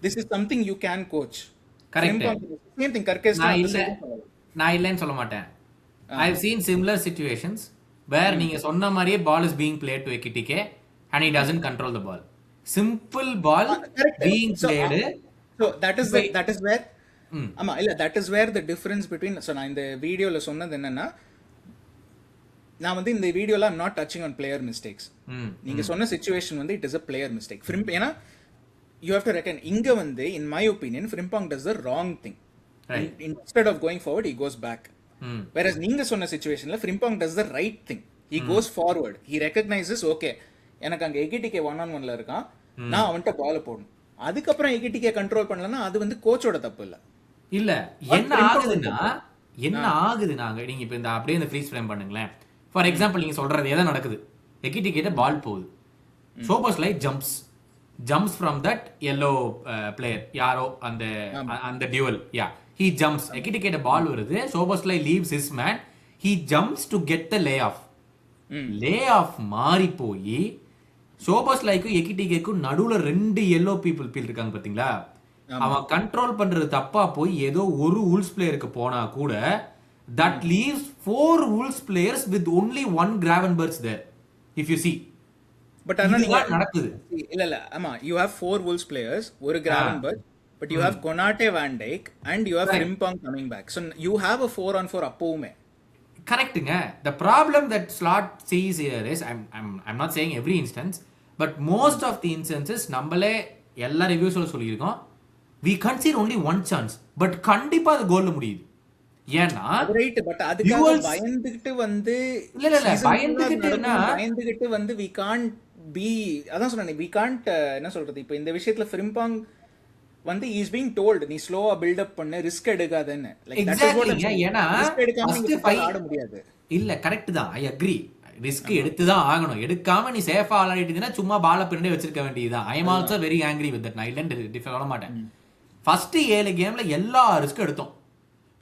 this is something you can coach. Correct. Same thing கர்கேஸ் நான் இல்லைன்னு சொல்ல மாட்டேன். I have seen similar situations where நீங்க சொன்ன மாதிரியே ball is being played to Ekitike and he doesn't control the ball. Simple ball being played. So that is where ஆமா இல்ல that is where the difference between. so நான் இந்த வீடியோல சொன்னது என்னன்னா, நான் வந்து இந்த வீடியோல I'm not touching on player mistakes. நீங்க சொன்ன situation வந்து it is a player mistake. ஏன்னா you have to reckon இங்க வந்து in my opinion Frimpong does the wrong thing. Instead of going forward he goes back. Whereas நீங்க சொன்ன situationல Frimpong does the right thing. He goes forward. He recognizes okay எனக்கு அங்க எகிடிகே 1-on-1ல இருக்கான், நான் அவன்கிட்ட பால் போடணும். அதுக்கப்புறம் எகிடிகே கண்ட்ரோல் பண்ணலன்னா அது வந்து கோச்சோட தப்பு இல்ல. இல்ல என்ன ஆகுதுன்னா நீங்க இப்ப இந்த அப்படியே இந்த ஃப்ரீஸ் ஃப்ரேம் பண்ணுங்களேன். ஃபார் எக்ஸாம்பிள் நீங்க சொல்றது எதை நடக்குது, எக்கிடிகேட்ட பால் போகுது, Szoboszlai jumps from that yellow player, யாரோ அந்த டியூவல், he jumps, எக்கிடிகேட்ட பால் வருது, Szoboszlai leaves his man, he jumps to get the lay off மாறி போய் சோபோஸ்லைக்கும் எக்கிடிகேக்கும் நடுவுல 2 yellow பீப்புள் இருக்காங்க பாத்தீங்களா, அவன் கண்ட்ரோல் பண்றது தப்பா போய் ஏதோ ஒரு Wolves பிளேயருக்கு போனா கூட that leaves 4 Wolves players with only 1 Gravenberch there, if you see. But நடக்குது இல்ல ஆமா, you have 4 Wolves players, ஒரு Gravenberch, but you have Konate, Van Dijk and you have Frimpong coming back. So you have a 4-on-4 அப்பவுமே. கரெக்ட்டுங்க. The problem that Slot sees here is I'm not saying every instance, but most of the instances நம்மளே எல்லா ரிவ்யூஸ்ல சொல்லியிருக்கோம், we concede only one chance, but கண்டிப்பா அது கோல்ல முடியுது. ஏன்னா right, but அதுக்காக பயந்துகிட்டு வந்து இல்ல பயந்துகிட்டு வந்து we can't be, அதான் சொன்னேன் we can't என்ன சொல்றது, இப்போ இந்த விஷயத்துல ஃப்ரிம்பாங் வந்து he is being told நீ ஸ்லோவா பில்ட் அப் பண்ணு, ரிஸ்க் எடுக்காதன்னு. லைக் தட் இஸ் வாட் ஏன்னா ரிஸ்க் எடுக்காம நீங்க ஆட முடியாது. இல்ல கரெக்ட் தான், ஐ அக்ரி, ரிஸ்க் எடுத்து தான் ஆகணும். எடுக்காம நீ சேஃபா ஆடிட்டீனா சும்மா பால பின்னாடி வச்சிருக்க வேண்டியதுதான். I am also very angry with that. நான் இல்லன்னு டிஃபர் பண்ண மாட்டேன். ஃபர்ஸ்ட் 7 கேம்ல எல்லா ரிஸ்க் எடுத்தோம்,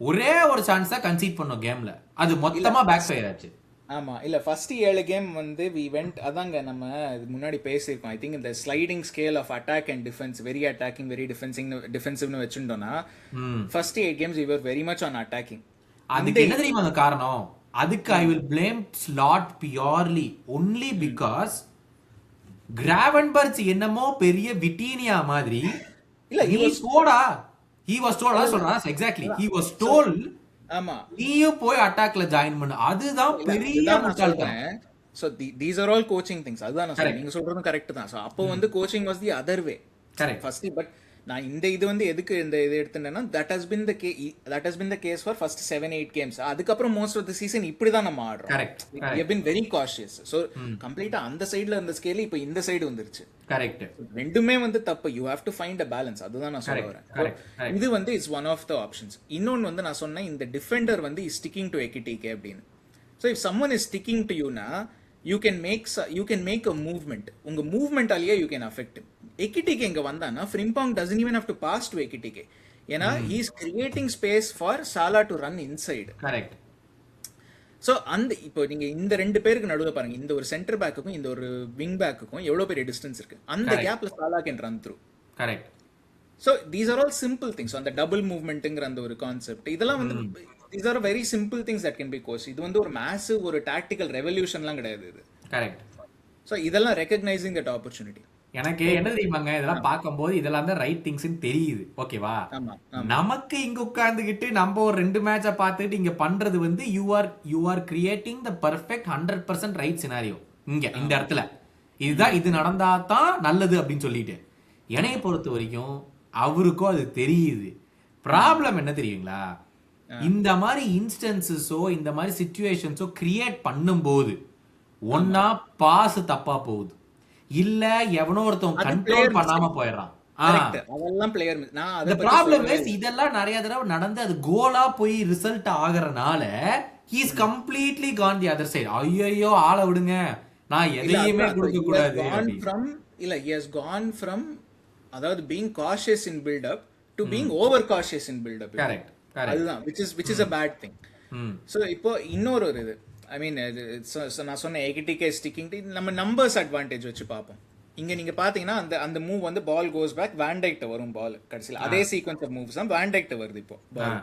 ஒரே ஒரு சான்ஸ் தான் கன்சீட் பண்ணோம் கேம்ல, அது மொத்தமா பேக் ஃபயர் ஆச்சு. ஆமா இல்ல ஃபர்ஸ்ட் 7 கேம் வந்து we went, அதாங்க நம்ம முன்னாடி பேசியிருக்கோம். ஐ திங்க் இந்த sliding scale of attack and defence, very attacking very டிஃபென்சிவ்னு வச்சுட்டோம்னா first 8 games we were very much on attacking. அதுக்கு என்ன தெரியுமா காரணம்? அதுக்கு I will blame Slot purely only because Gravenberch என்னமோ பெரிய விட்டீனியா மாதிரி இல்ல he was told exactly he was told ஆமா. நீயும் போய் அட்டாக்ல ஜாயின் பண்ணு. அதுதான் பெரிய அதுதான் நான் முட்டாள்தனம். சொல்றேன். So these are all coaching things. அதுதான் நான் சொல்றேன். கரெக்ட். நீங்க சொல்றதும் கரெக்ட் தான். So அப்போ வந்து coaching was the other way. Correct. First, but நான் இந்த இது வந்து எதுக்கு இந்த இது எடுத்துட்டேன்னா that has been the case for first 7-8 games. அதுக்கப்புறம் most of the season இப்படி தான் நம்ம ஆடுறோம். Correct. We have been very cautious. So கம்ப்ளீட்டா அந்த சைடுல இருந்த ஸ்கேல் இப்போ இந்த சைடு வந்துருச்சு. கரெக்ட். ரெண்டுமே வந்து தப்பு. You have to find a balance. அதுதான் நான் சொல்ல வரேன். கரெக்ட். இது வந்து it's one of the options. இன்னொன்னு வந்து நான் சொன்னேன் இந்த டிஃபெண்டர் வந்து இஸ் ஸ்டிக்கிங் டு எக்கிடிகே அப்படின்னு. So if someone is sticking to யூனா you can make a movement. உங்க மூவ்மெண்டாலேயே யூ கேன் அஃபெக்ட். எக்கிடிகே இங்க வந்தானா Frimpong doesn't even have to pass to Ekitike. ஏன்னா he is creating space for Salah to run inside. Correct. So அந்த இப்போ நீங்க இந்த ரெண்டு பேருக்கு நடுவில் பாருங்க, இந்த ஒரு சென்டர் பேக்குக்கும் இந்த ஒரு விங் பேக்குக்கும் எவ்வளவு பெரிய டிஸ்டன்ஸ் இருக்கு. அந்த கேப்ல Salah can run through. Correct. So these are all simple things. அந்த டபுள் மூவ்மெண்ட்டுங்கிற அந்த ஒரு கான்செப்ட் இதெல்லாம் வந்து these are very simple things that can be coach. இது வந்து ஒரு மேசிவ் ஒரு டாக்டிக்கல் ரெவல்யூஷன்லாம் கிடையாது இது. கரெக்ட். ஸோ இதெல்லாம் ரெகக்னைசிங் தட் ஆப்பர்ச்சுனிட்டி. எனக்கு என்ன தெரியுமாங்க, இதெல்லாம் பார்க்கும்போது இதெல்லாம் தான் ரைட் திங்ஸ்னு தெரியுது. ஓகேவா? நமக்கு இங்க உட்கார்ந்துகிட்டு நம்ம ஒரு 2 மேட்சை பார்த்துட்டு இங்க பண்றது வந்து you are creating the perfect 100% right scenario. இங்க இந்த இடத்துல இதுதான், இது நடந்தா தான் நல்லது அப்படின்னு சொல்லிட்டு என்னைய பொறுத்த வரைக்கும் அவருக்கும் அது தெரியுது. ப்ராப்ளம் என்ன தெரியுங்களா, இந்த மாதிரி இன்ஸ்டன்சஸோ இந்த மாதிரி சிச்சுவேஷன்ஸோ கிரியேட் பண்ணும்போது ஒன்னா பாஸ் தப்பா போகுது, இல்ல எவனோ ஒருத்தன் கண்ட்ரோல் பண்ணாம போயிடுறான். அதெல்லாம் பிளேயர். the problem is இதெல்லாம் நிறைய தடவை நடந்து அது கோலா போய் result ஆகறனால he is completely gone the other side. ஐயோ ஆள விடுங்க, நான் எதையுமே கொடுக்க கூடாது. இல்ல he has gone from அதாவது being cautious in build up to being over cautious in build up. Correct. அதுதான் which is a bad thing. So இப்போ இன்னொரு ஒரு இது ஐ மீன் நான் சொன்ன எகிடிகே ஸ்டிக்கிங் நம்ம நம்பர்ஸ் அட்வான்டேஜ் வச்சு பார்ப்போம். இங்க நீங்க பாத்தீங்கன்னா அந்த மூவ் வந்து பால் கோஸ் பேக் வான்டைக்ட்ட வரும். பால் கடைசியில் அதே சீக்வன்ஸ் ஆஃப் மூவ்ஸ் தான் வான்டைக்ட்ட வருது. இப்போ பால்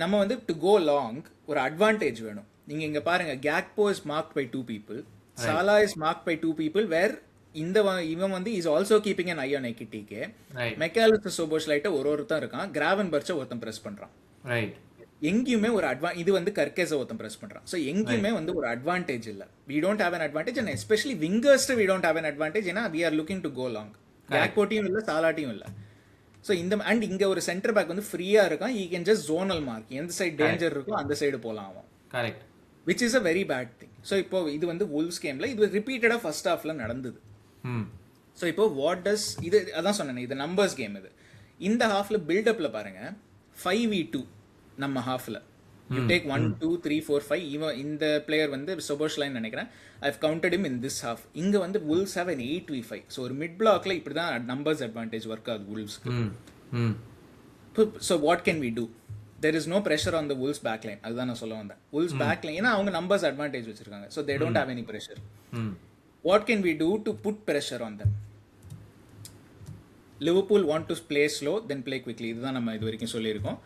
நம்ம வந்து டு கோ லாங் ஒரு அட்வான்டேஜ் வேணும். நீங்க இங்க பாருங்க, Gakpo is marked by 2 people, Salah is marked by 2 people, where இவன் வந்து is also keeping an eye on Ekitike. Mac Allister சோபோஸ்லைட்ட ஒருத்தன் இருக்கான், கிராவன்பர்ச்சை ஒருத்தன் பிரஸ் பண்றான். எங்கேயுமே ஒரு இது வந்து கர்கேஸை ஒருத்தன் பிரஸ் பண்றான். ஸோ எங்கேயுமே வந்து ஒரு அட்வான்டேஜ் இல்லை. We don't have an advantage and especially wingers we don't have an advantage. ஏன்னா we are looking to go long. கேக்போட்டியும் இல்லை, சாலாட்டியும் இல்லை. ஸோ இந்த அண்ட் இங்க ஒரு சென்டர் பேக் வந்து ஃப்ரீயா இருக்கான். He can just zonal mark, எந்த சைடு டேஞ்சர் இருக்கோ அந்த சைடு போலாம் அவன். Correct. Which is a very bad thing. So இப்போ இது வந்து வுல்வ்ஸ் கேம்ல இது ரிப்பீட்டடா ஃபர்ஸ்ட் ஹாஃப்ல நடந்தது. ஸோ இப்போ வாட் டஸ் இது அதான் சொன்னேன், இது நம்பர்ஸ் கேம். இது இந்த ஹாஃப்ல பில்டப்ல பாருங்க 5v2 நம்ம ஹாஃப்ல யூ டேக் 1 2 3 4 5. இவன் இந்த பிளேயர் வந்து சோபோஸ்லைன் நினைக்கிறேன், I have counted him in this half. இங்க வந்து Wolves have an 8v5. So ஒரு மிட் பிளாக்ல இப்படி தான் நம்பர்ஸ் அட்வான்டேஜ் ஒர்க் ஆகுது வுல்வ்ஸ்க்கு. So what can we do? there is no pressure on the Wolves backline. அதுதான் நான் சொல்ல வந்தேன். Wolves backline ஏன்னா அவங்க நம்பர்ஸ் அட்வான்டேஜ் வச்சிருக்காங்க. so they don't have any pressure. What can we do to put pressure on them? Liverpool want to play slow then play quickly. இதுதான் நம்ம இது வரைக்கும் சொல்லியிருக்கோம்.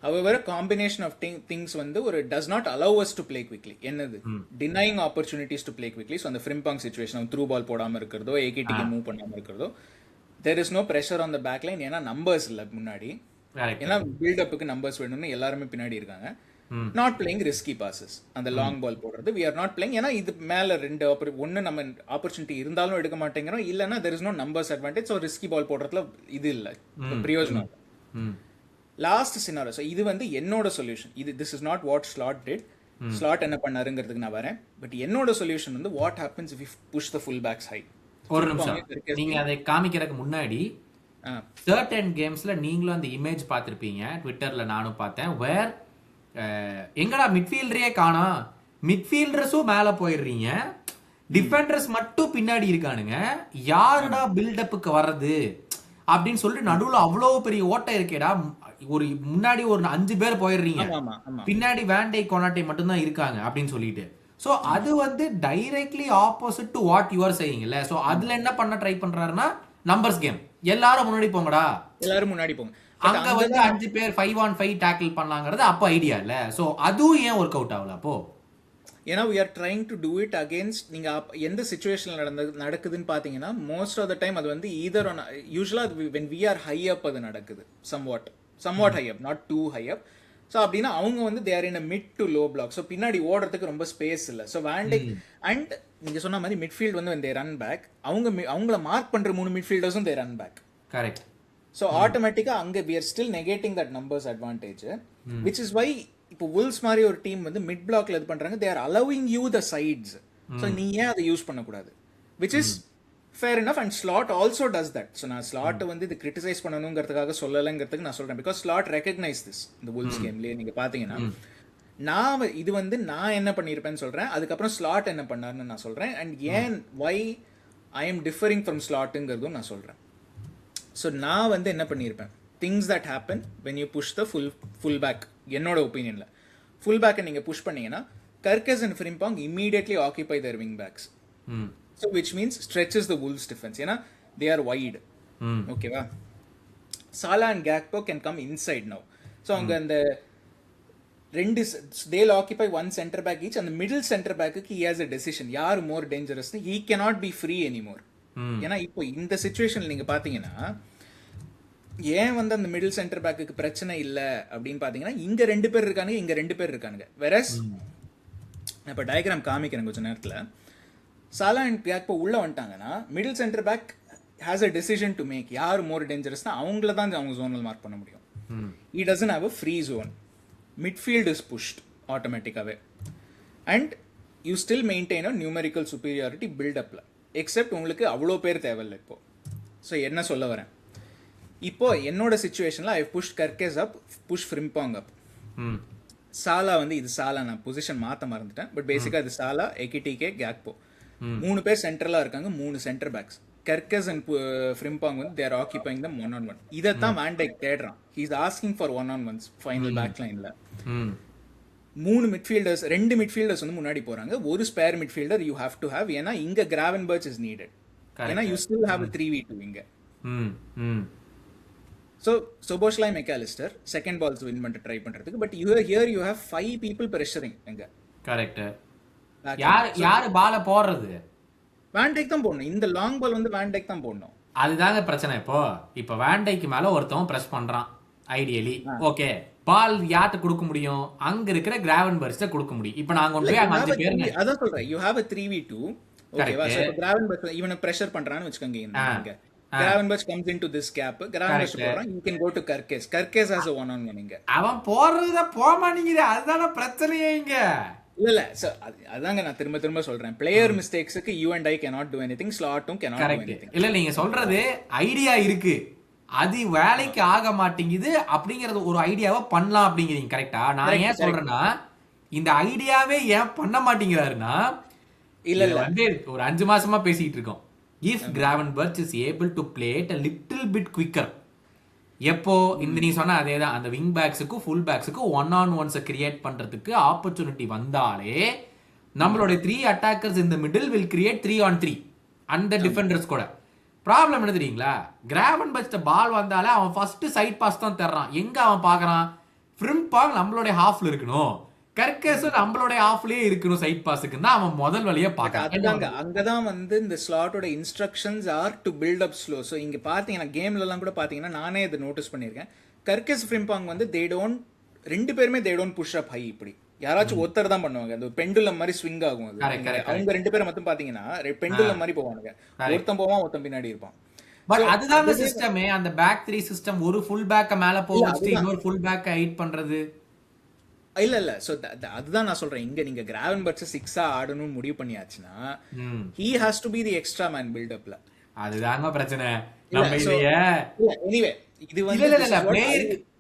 however a combination of things வந்து ஒரு does not allow us to play quickly. என்னது denying opportunities to play quickly. so அந்த Frimpong situation through பால் போடாம இருக்கிறதோ ஏகேடிக்கு மூவ் பண்ணாம இருக்கிறதோ there is no pressure on the backline. ஏன்னா நம்பர்ஸ் இல்லை முன்னாடி, ஏன்னா பில்டப்புக்கு நம்பர்ஸ் வேணும்னு எல்லாருமே பின்னாடி இருக்காங்க. நாட் பிளேயிங் ரிஸ்கி பாசஸ், அந்த லாங் பால் போடுறது வி ஆர் நாட் பிளேயிங். ஏன்னா இது மேல ரெண்டு ஒன்னு நம்ம ஆப்பர்ச்சுனிட்டி இருந்தாலும் எடுக்க மாட்டேங்கிறோம், இல்லைன்னா there is no numbers advantage. So risky ball போடுறதுல இது இல்லை, பிரயோஜனம். லாஸ்ட் சினாரியோ, ஸோ இது வந்து என்னோட சொல்யூஷன். இது this is not what Slot did. Slot என்ன பண்ணாருங்கிறதுக்கு நான் வரேன். பட் என்னோட சொல்யூஷன் வந்து what happens if you push the full backs high. ஒரு நிமிஷம், நீங்க அதை காமிக்கிறதுக்கு முன்னாடி சர்டன் கேம்ஸ்ல நீங்களும் அந்த இமேஜ் பார்த்திருப்பீங்க, ட்விட்டர்ல நானும் பார்த்தேன். வேர் எங்கடா மிட்ஃபீல்டரே காணோம், மிட்ஃபீல்டர்ஸும் மேல போயிடுறீங்க, டிஃபெண்டர்ஸ் மட்டும் பின்னாடி இருக்கானுங்க, யாருடா பில்டப்புக்கு வர்றது அப்படின்னு சொல்லிட்டு நடுவுல அவ்வளவு பெரிய ஓட்டை இருக்கேடா. ஒரு முன்னாடி ஒரு 5 பேர் போயிடுறீங்க, பின்னாடி வேண்டை கொனாட்டை மட்டும் தான் இருக்காங்க அப்படின்னு சொல்லிட்டு. சோ அது வந்து directly opposite to what you are சேயிங்ல. சோ அதுல என்ன பண்ண ட்ரை பண்றாருன்னா நம்பர்ஸ் கேம், எல்லாரும் முன்னாடி போங்கடா, எல்லாரும் முன்னாடி போங்க. அங்க வந்து 5 பேர் 5-on-5 டேக்கிள் பண்ணலாங்கிறது அப்போ ஐடியா இல்ல. சோ அதுவும் ஏன் ஒர்க் அவுட் ஆகல அப்போ? ஏன்னா we are trying to do it against, நீங்க எந்த சிச்சுவேஷன்ல நடக்குதுன்னு பாத்தீங்கன்னா மோஸ்ட் ஆஃப் த டைம் அது வந்து either on usually when we are high up அது நடக்குது somewhat. somewhat high up, not too high up. So அப்படின்னா அவங்க வந்து they're in mid to low block. So பின்னாடி ஓடுறதுக்கு ரொம்ப ஸ்பேஸ் இல்லை. ஸோ வேண்டேக் அண்ட் நீங்கள் சொன்ன மாதிரி மிட்ஃபீல்ட் வந்து தே ரன் பேக், அவங்கள மார்க் பண்ணுற 3 மிட்ஃபீல்டர்ஸும் they run back. Correct. So ஆட்டோமேட்டிக்காக அங்கே we are still negating that numbers advantage, which is why இப்போ வுல்ஸ் மாதிரி ஒரு டீம் வந்து மிட் பிளாக்ல இது பண்றாங்க, they are allowing you the sides. So நீ ஏன் அதை யூஸ் பண்ணக்கூடாது, which is fair enough, and Slot also does that. So நான் ஸ்லாட்டை வந்து இது கிரிட்டிசைஸ் பண்ணணுங்கிறதுக்காக சொல்லலைங்கிறதுக்கு நான் சொல்றேன், பிகாஸ் ஸ்லாட் ரெகக்னைஸ் திஸ் இந்த வுல்ஸ் கேம்லேயே நீங்கள் பார்த்தீங்கன்னா. இது வந்து நான் என்ன பண்ணியிருப்பேன்னு சொல்றேன், அதுக்கப்புறம் ஸ்லாட் என்ன பண்ணாருன்னு நான் சொல்றேன், அண்ட் ஏன் why I am differing from ஸ்லாட்டுங்கிறதும் நான் சொல்றேன். ஸோ நான் வந்து என்ன பண்ணியிருப்பேன், things that happen when you push the full back. என்னோட ஒப்பீனியனில் ஃபுல் பேக்கை நீங்கள் புஷ் பண்ணீங்கன்னா Kerkez and Frimpong immediately occupy their wing backs. So which means stretches the Wolves defence, ஏன்னா தே ஆர் வைட். ஓகேவா? Salah and Gakpo can come inside now. So அவங்க அந்த ரெண்டு they'll occupy one centre back each. அந்த middle centre பேக்கு he has a decision, யார் more டேஞ்சரஸ்னு. He cannot be free anymore. ஏன்னா இப்போ இந்த சிச்சுவேஷன்ல நீங்க பாத்தீங்கன்னா ஏன் வந்து அந்த மிடில் சென்டர் பேக்கு பிரச்சனை இல்லை அப்படின்னு பாத்தீங்கன்னா, இங்க 2 பேர் இருக்கானுங்க, இங்க 2 பேர் இருக்கானுங்க. வெரஸ் இப்போ டயக்ராம் காமிக்கிறேன் கொஞ்சம் நேரத்தில். சாலா அண்ட் கேக்போ உள்ள வந்துட்டாங்கன்னா middle centre back has a decision to make, யார் மோர் டேஞ்சரஸ்னா அவங்கள தான் அவங்க ஜோனல் மார்க் பண்ண முடியும். he doesn't have a free zone. Midfield is pushed automatically, and you still maintain a numerical superiority build up la, except உங்களுக்கு அவ்வளோ பேர் தேவையில்லை இப்போ. ஸோ என்ன சொல்ல வரேன், இப்போ என்னோட சிச்சுவேஷனில் ஐ புஷ் கர்கேஸ் அப், புஷ் ஃப்ரிம்பாங் அப். சாலா வந்து இது சாலா, நான் பொசிஷன் மாற்ற மறந்துட்டேன், பட் பேசிக்காக இது சாலா, எகிடிகே, கேக்போ 3 பேர் சென்ட்ரலாக இருக்காங்க, 3 centre backs. Kerkez and Frimpong வந்து தேர் ஆக்கிபைங் தம் 1-on-1. இதைத்தான் வேண்டைக் தேடுறான். He is asking for 1-on-1s final back லைனில். 3 மிட்ஃபீல்டர்ஸ், 2 மிட்ஃபீல்டர்ஸ் வந்து முன்னாடி போறாங்க, ஒரு spare midfielder you have to have. ஏன்னா இங்க கிராவன்பர்ச் இஸ் நீடட், ஏன்னா யூ ஸ்டில் ஹேவ் 3v2 இங்க. So Szoboszlai Mac Allister second balls win பண்ண ட்ரை பண்றதுக்கு, but here you have 5 people pressuring எங்க. கரெக்ட். யாரு பால போடுறது? வேண்டைக் தான் போடணும். இந்த லாங் பால் வந்து வேண்டைக் தான் போடணும். அதுதாங்க பிரச்சனை. இப்போ வேண்டைக்கு மேல ஒருத்தவன் பிரஸ் பண்றான் ஐடியலி, ஓகே, பால் யார்ட்ட கொடுக்க முடியும்? அங்க இருக்கிற கிராவன்பர்ச்ட்ட கொடுக்க முடியும். இப்போ நாங்க கொண்டு போய் 5 பேர், அதான் சொல்றேன், யூ ஹேவ் a 3v2. ஓகேவா? சோ கிராவன்பர்ச் இவனை பிரஷர் பண்றான்னு வெச்சுக்கங்க. இங்க கிராவன்பர்ச் comes into this gap, கிராவன்பர்ச் போறான், you can go to கர்கேஸ். கர்கேஸ் has a 1-on-1 இங்க. அவன் போறத போமாட்டீங்க, அதுதான பிரச்சனையே இங்க. இல்ல சார், அதாங்க நான் திரும்ப சொல்றேன், பிளேயர் மிஸ்டேக்ஸ்க்கு you and I cannot do anything, ஸ்லாட்டும் cannot do anything. இல்ல நீங்க சொல்றது ஐடியா இருக்கு, அது வேலைக்கு ஆக மாட்டேங்குது அப்படிங்கறது ஒரு ஐடியாவை பண்ணலாம் அப்படிங்கிறீங்க. கரெக்டா? நான் ஏன் சொல்றேன்னா, இந்த ஐடியாவே ஏன் பண்ண மாட்டேங்கிறாருன்னா, இல்ல வந்து ஒரு 5 மாசமா பேசிட்டு இருக்கோம். If Gravenberch is able to play it a little bit quicker, எப்போ இந்த நீ சொன்ன அதேதான், அந்த விங் பேக்ஸுக்கு ஃபுல் பேக்ஸுக்கு 1-on-1s கிரியேட் பண்றதுக்கு ஆப்பர்ச்சுனிட்டி வந்தாலே, நம்மளோட 3 attackers in the middle will create 3-on-3 அந்த டிஃபெண்டர்ஸ் கூட. ப்ராப்ளம் என்ன தெரியுங்களா, கிராவன்பர்ச் பால் வந்தாலே அவன் ஃபர்ஸ்ட் சைட் பாஸ் தான் தர்றான். எங்க அவன் பாக்குறான், ஃப்ரிம்பாங் நம்மளோட ஹாஃப்ல இருக்கணும், கர்கேஸ் நம்மளோட ஹாஃப்லயே இருக்கணும் சைட் பாஸ்க்கு தான் அவன் முதல் வழியா பாக்குறான். அங்கதான் வந்து இந்த ஸ்லாட்டோட instructions are to build up slow. So இங்க பாத்தீங்கன்னா கேம்ல எல்லாம் கூட பாத்தீங்கன்னா நானே இதை நோட்டீஸ் பண்ணிருக்கேன், கர்கேஸ் ஃப்ரிம்பாங் வந்து தே டோன்ட், 2 பேருமே they don't push up high. இப்படி யாராச்சும் ஒருத்தர் தான் பண்ணுவாங்க, அந்த பெண்டுலம் மாதிரி ஸ்விங் ஆகும். அவங்க 2 பேரை மட்டும் பாத்தீங்கன்னா பெண்டுலம் மாதிரி போவானுங்க, ஒருத்தன் போவான் ஒருத்தன் பின்னாடி இருப்பான். பட் அதுதான் சிஸ்டமே, அந்த பேக் 3 சிஸ்டம். ஒரு ஃபுல் பேக்க மேல போக வச்சுட்டு இன்னொரு ஃபுல் பேக்க ஹைட் பண்றது. இல்ல சோ அதுதான் நான் சொல்றேன், இங்க நீங்க கிராவன்பர்ச் 6-ஆ ஆடணும்னு முடிவு பண்ணியாச்சுன்னா he has to be the extra man build upல. அதுதாங்க பிரச்சனை. நம்ம இதைய எனிவே இது வந்து இல்ல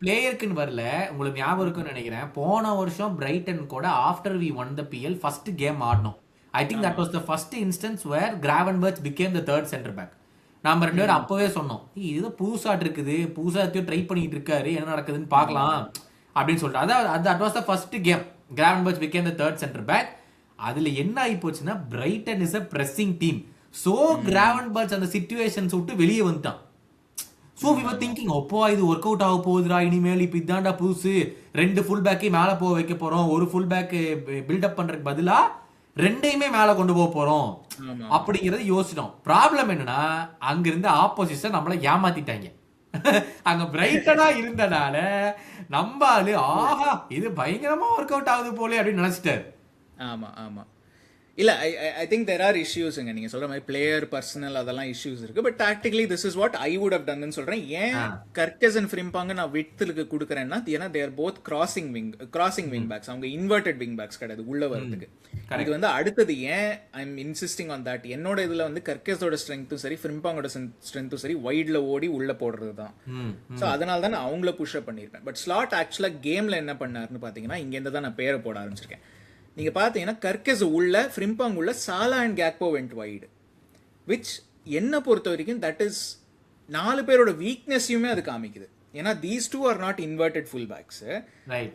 பிளேயருக்குன்னு வரல. உங்களுக்கு ஞாபகம் இருக்குன்னு நினைக்கிறேன், போன வருஷம் பிரைட்டன் கூட after we won the PL first game ஆடணும். I think that was the first instance where Gravenberch became the third center back. நாம 2 பேரும் அப்பவே சொன்னோம், இது புதுசாட்டு இருக்குது, புதுசாத்தையும் ட்ரை பண்ணிட்டு இருக்காரு, என்ன நடக்குதுன்னு பாக்கலாம் அப்படின்னு சொல்லிட்டு. அதாவது that was the first game. Gravenberch became the third center back. அதுல என்ன ஆகி போச்சுன்னா, Brayton is a pressing team. So Gravenberch அந்த சிச்சுவேஷன்ஸ் விட்டு வெளியே வந்துட்டான். So we were thinking, அப்போ இது ஒர்க் அவுட் ஆக போகுதுடா, இனிமேல் இப்ப இதாண்டா புதுசு, 2 ஃபுல் பேக்கே மேல போக வைக்க போறோம், ஒரு ஃபுல் பேக் பில்டப் பண்றதுக்கு பதிலா 2யுமே மேல கொண்டு போக போறோம் அப்படிங்கறத யோசிச்சிட்டோம். ப்ராப்ளம் என்னன்னா, அங்கிருந்து ஆப்போசிஷன் நம்மள ஏமாத்திட்டாங்க. அங்க பிரைட்டனா இருந்தனால நம்ம ஆளு ஆஹா இது பயங்கரமா ஒர்க் அவுட் ஆகுது போலே அப்படின்னு நினைச்சிட்டாரு. ஆமா ஆமா இல்ல ஐ திங்க் தேர் ஆர் இஷ்யூஸ்ங்க நீங்க சொல்ற மாதிரி பிளேயர் பர்சனல் அதெல்லாம் இஷ்யூஸ் இருக்கு. But tactically this is what I would have done சொல்றேன். ஏன் கர்கஸ் அண்ட் ஃப்ரிம்பாங்க நான் விட்த்துக்கு கொடுக்குறேன்னா ஏன்னா they're both crossing wing backs. அவங்க இன்வெர்டட் விங் பேக்ஸ் கிடையாது உள்ள வரதுக்கு. இது வந்து அடுத்தது ஏன் I am insisting on that, என்னோட இதுல வந்து கர்கஸோட ஸ்ட்ரென்த்தும் சரி ஃப்ரிம்பாங்கோட ஸ்ட்ரென்த்தும் சரி வைட்ல ஓடி உள்ள போடுறது தான். ஸோ அதனால தான் நான் அவங்கள புஷ் அப் பண்ணியிருப்பேன். பட் ஸ்லாட் ஆக்சுவலா கேம்ல என்ன பண்ணாருன்னு பாத்தீங்கன்னா இங்க இருந்து தான் நான் பேரை போட ஆரம்பிச்சிருக்கேன். நீங்க பாத்தீங்கன்னா கர்கஸ் உள்ள ஃப்ரிம்பாங் உள்ள சாலா அண்ட் கேக்போ வெண்ட் வைடு, விச் என்ன பொறுத்த வரைக்கும் தட் இஸ் 4 பேரோட வீக்னஸையுமே அது காமிக்குது. ஏன்னா these two are not inverted full backs. Right.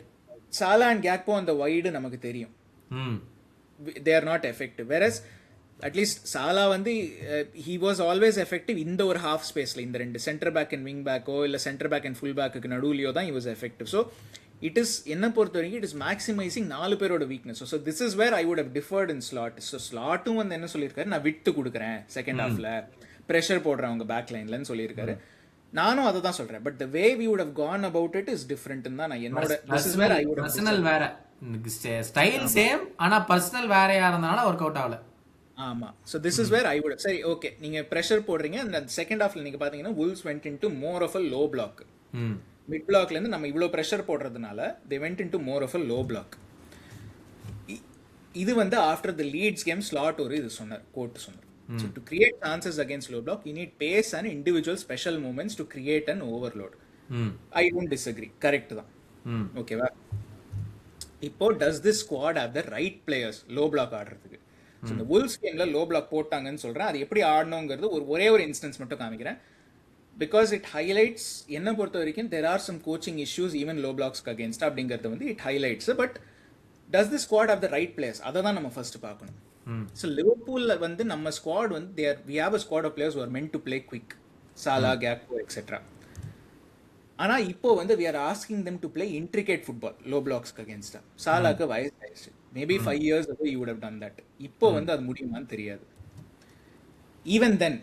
Salah and Gakpo அந்த வைடு நமக்கு தெரியும் they are not effective. Versus at least Salah வந்து ஹி வாஸ் ஆல்வேஸ் எஃபெக்டிவ் இந்த ஒரு ஹாஃப் ஸ்பேஸ்ல. இந்த 2 சென்டர் பேக் அண்ட் விங் பேக்கோ இல்ல சென்டர் பேக் அண்ட் ஃபுல் பேக்கு நடுவுலையோ தான் he was effective. So it is என்ன பொறுத்த வரைக்கும் இட் இஸ் மேக்ஸிமைசிங் 4 பேரோட weakness. So this is where I would have differed in Slot. So ஸ்லாட்டும் வந்து என்ன சொல்லியிருக்காரு, நான் விட்டு கொடுக்குறேன் செகண்ட் ஹாஃப்ல ப்ரெஷர் போடுறேன் அவங்க பேக் லைன்லன்னு சொல்லியிருக்காரு. நானும் அதை தான் சொல்றேன். But the way we would have gone about it is different தான் நான் என்னோட this is where I would personnel வேற ஸ்டைல் சேம் ஆனா பர்சனல் வேறயா இருந்தனால ஒர்க் அவுட் ஆகல. ஆமா. So this is where I would சரி ஓகே நீங்க ப்ரெஷர் போடுறீங்க. அந்த செகண்ட் ஹாஃப்ல நீங்க பாத்தீங்கன்னா Wolves went into more of a low block. Mid பிளாக்ல இருந்து நம்ம இவ்வளவு பிரஷர் போடுறதுனால they went into more of a low block. இது வந்து after the Leeds game slot ஒரு இது சொன்னார், கோட் சொன்னார். So to create chances against low block you need pace and individual special movements to create an overload. I don't disagree, correct தான். ஓகேவா? இப்போ does this squad have the right players low block ஆடுறதுக்கு? So இந்த Wolves gameல low block போட்டாங்கன்னு சொல்றேன். அது எப்படி ஆடணுங்கிறது ஒரே ஒரு இன்ஸ்டன்ஸ் மட்டும் காமிக்கிறேன். Because it highlights என்ன பொறுத்த வரைக்கும் there are some coaching issues even low blocks against அப்படிங்கிறது வந்து it highlights. But does the squad have the right players? அதை தான் நம்ம ஃபர்ஸ்ட் பார்க்கணும். ஸோ லிவர்பூல்ல வந்து நம்ம ஸ்குவாட் வந்து we have a squad of players who are meant to play quick, Salah Gakpo etcetera. ஆனா இப்போ வந்து we are asking them to play intricate football low blocks against. சாலாக்கு வயசு ஆயிடுச்சு. Maybe 5 years ago you would have done that. இப்போ வந்து அது முடியுமான்னு தெரியாது. ஈவன் தென்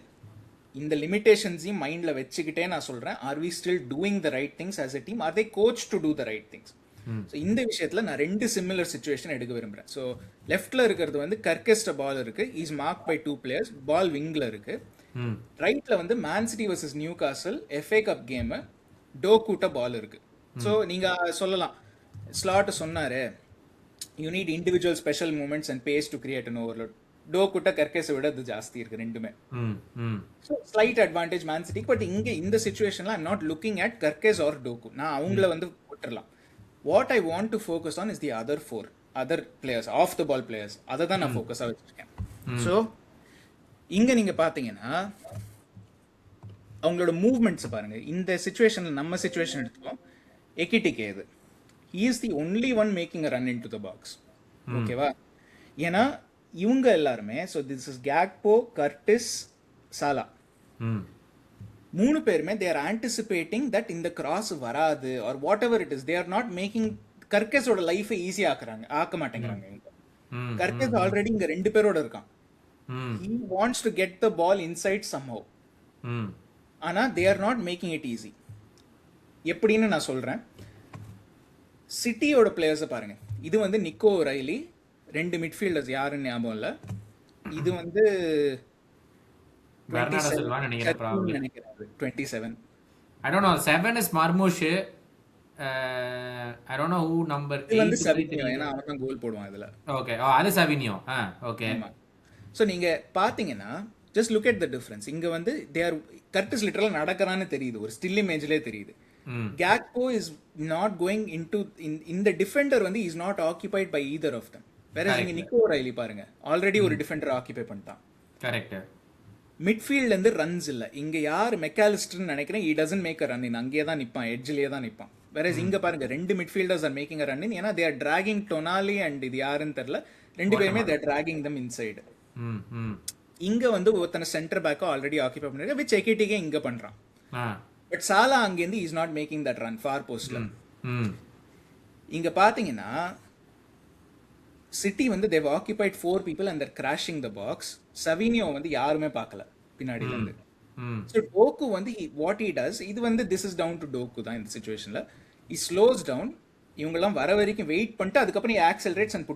இந்த லிமிடேஷன்ஸையும் மைண்ட்ல வச்சுக்கிட்டே நான் சொல்றேன், are we still doing the right things as a team, are they coach to do the right things? So இந்த விஷயத்துல நான் 2 சிமிலர் சுச்சுவேஷன் எடுக்க விரும்புறேன். ஸோ லெஃப்ட்ல இருக்கிறது வந்து கர்கெஸ்ட பால் இருக்கு, is mark by 2 players, ball விங்ல இருக்கு. ரைட்ல வந்து Man City versus Newcastle FA cup game டோக்கூட்ட பால் இருக்கு. ஸோ நீங்க சொல்லலாம் ஸ்லாட் சொன்னாரு you need individual special moments and pace to create an overload. டோக்கூட்ட கர்கெஸை விட அது ஜாஸ்தி இருக்கு ரெண்டுமே. So slight advantage Man City. But இங்க இந்த சிச்சுவேஷன்ல I'm not looking at Kerkez or Doku. நான் அவங்கள வந்து விட்டுறலாம். What I want to focus on is the other 4 other players, of the ball players. அதை தான் நான் ஃபோக்கஸா வச்சிருக்கேன். ஸோ இங்க நீங்க பாத்தீங்கன்னா அவங்களோட மூவ்மெண்ட்ஸ் பாருங்க. இந்த சிச்சுவேஷன்ல நம்ம சிச்சுவேஷன் எடுத்துக்கோம். எக்கிட்டிகே இது he is the only one making a run into the box. ஓகேவா? ஏன்னா இவங்க எல்லாருமே so this is Gakpo, Curtis, Salah 3 பேருமே தே ஆர் ஆன்டிசிபேட்டிங் தட் இந்த கிராஸ் வராது or whatever it is. They are not making கர்கஸோட லைஃபை ஈஸியா ஆக்க மாட்டேங்கிறாங்க. கர்கஸ் ஆல்ரெடி இங்க 2 பேரோட இருக்கான். he wants to get the ball inside somehow. ஆனா they are not making it easy. எப்படின்னு நான் சொல்றேன். சிட்டியோட பிளேயர்ஸை பாருங்க. இது வந்து நிக்கோ ரைலி, 2 மிட்ஃபீல்டர்ஸ் யாருன்னு ஞாபகம் இல்ல. இது வந்து 27. I don't know. 7 is Marmoush. I don't know who number 8 வந்து சவினியோ, ஏன்னா அவன் தான் கோல் போடுவான் இதுல. ஓகே. அது சவினியோ. ஓகே. சோ நீங்க பாத்தீங்கன்னா just look at the difference. இங்க வந்து தே ஆர் கர்டிஸ் லிட்டரலா நடக்கறான்னு தெரியுது, ஒரு ஸ்டில் இமேஜ்லயே தெரியுது. Gakpo is not going into in the defender வந்து is not occupied by either of them. Whereas இங்க நிக்கோ ரைலி பாருங்க ஆல்ரெடி ஒரு டிஃபெண்டர் ஆக்கிபை பண்ணிட்டான். கரெக்ட். மிட்ஃபீல்ட்ல இருந்து ரன்ஸ் இல்ல. இங்க யார் மெக்காலிஸ்டர்னு நினைக்கிறேன், he doesn't make a run in. அங்கேயே தான் நிப்பான், எட்ஜ்லயே தான் நிப்பான். Whereas இங்க பாருங்க 2 midfielders are making a run in. ஏன்னா they are dragging Tonali and இது யாருன்னு தெரியல, 2 பேருமே they are dragging them inside. இங்க வந்து ஒருத்தன சென்டர் பேக்கோ ஆல்ரெடி ஆக்கிபை பண்ணிருக்க, which எக்கிட்டிகே இங்க பண்றான். பட் சாலா அங்கேருந்து is not making that run for போஸ்ட்ல. இங்க பாத்தீங்கன்னா சிட்டி வந்து they've occupied 4 people and they're crashing the box. Savinho வந்து யாருமே பார்க்கல பின்னாடில இருந்து. ஸோ டோக்கு வந்து வாட் ஹி டஸ், இது வந்து திஸ் இஸ் டவுன் டு டோக்கு தான் இந்த சுச்சுவேஷனில். he ஸ்லோஸ் டவுன், இவங்கெல்லாம் வர வரைக்கும் வெயிட் பண்ணிட்டு அதுக்கப்புறம் ஆக்சலரேட்ஸ் அண்ட்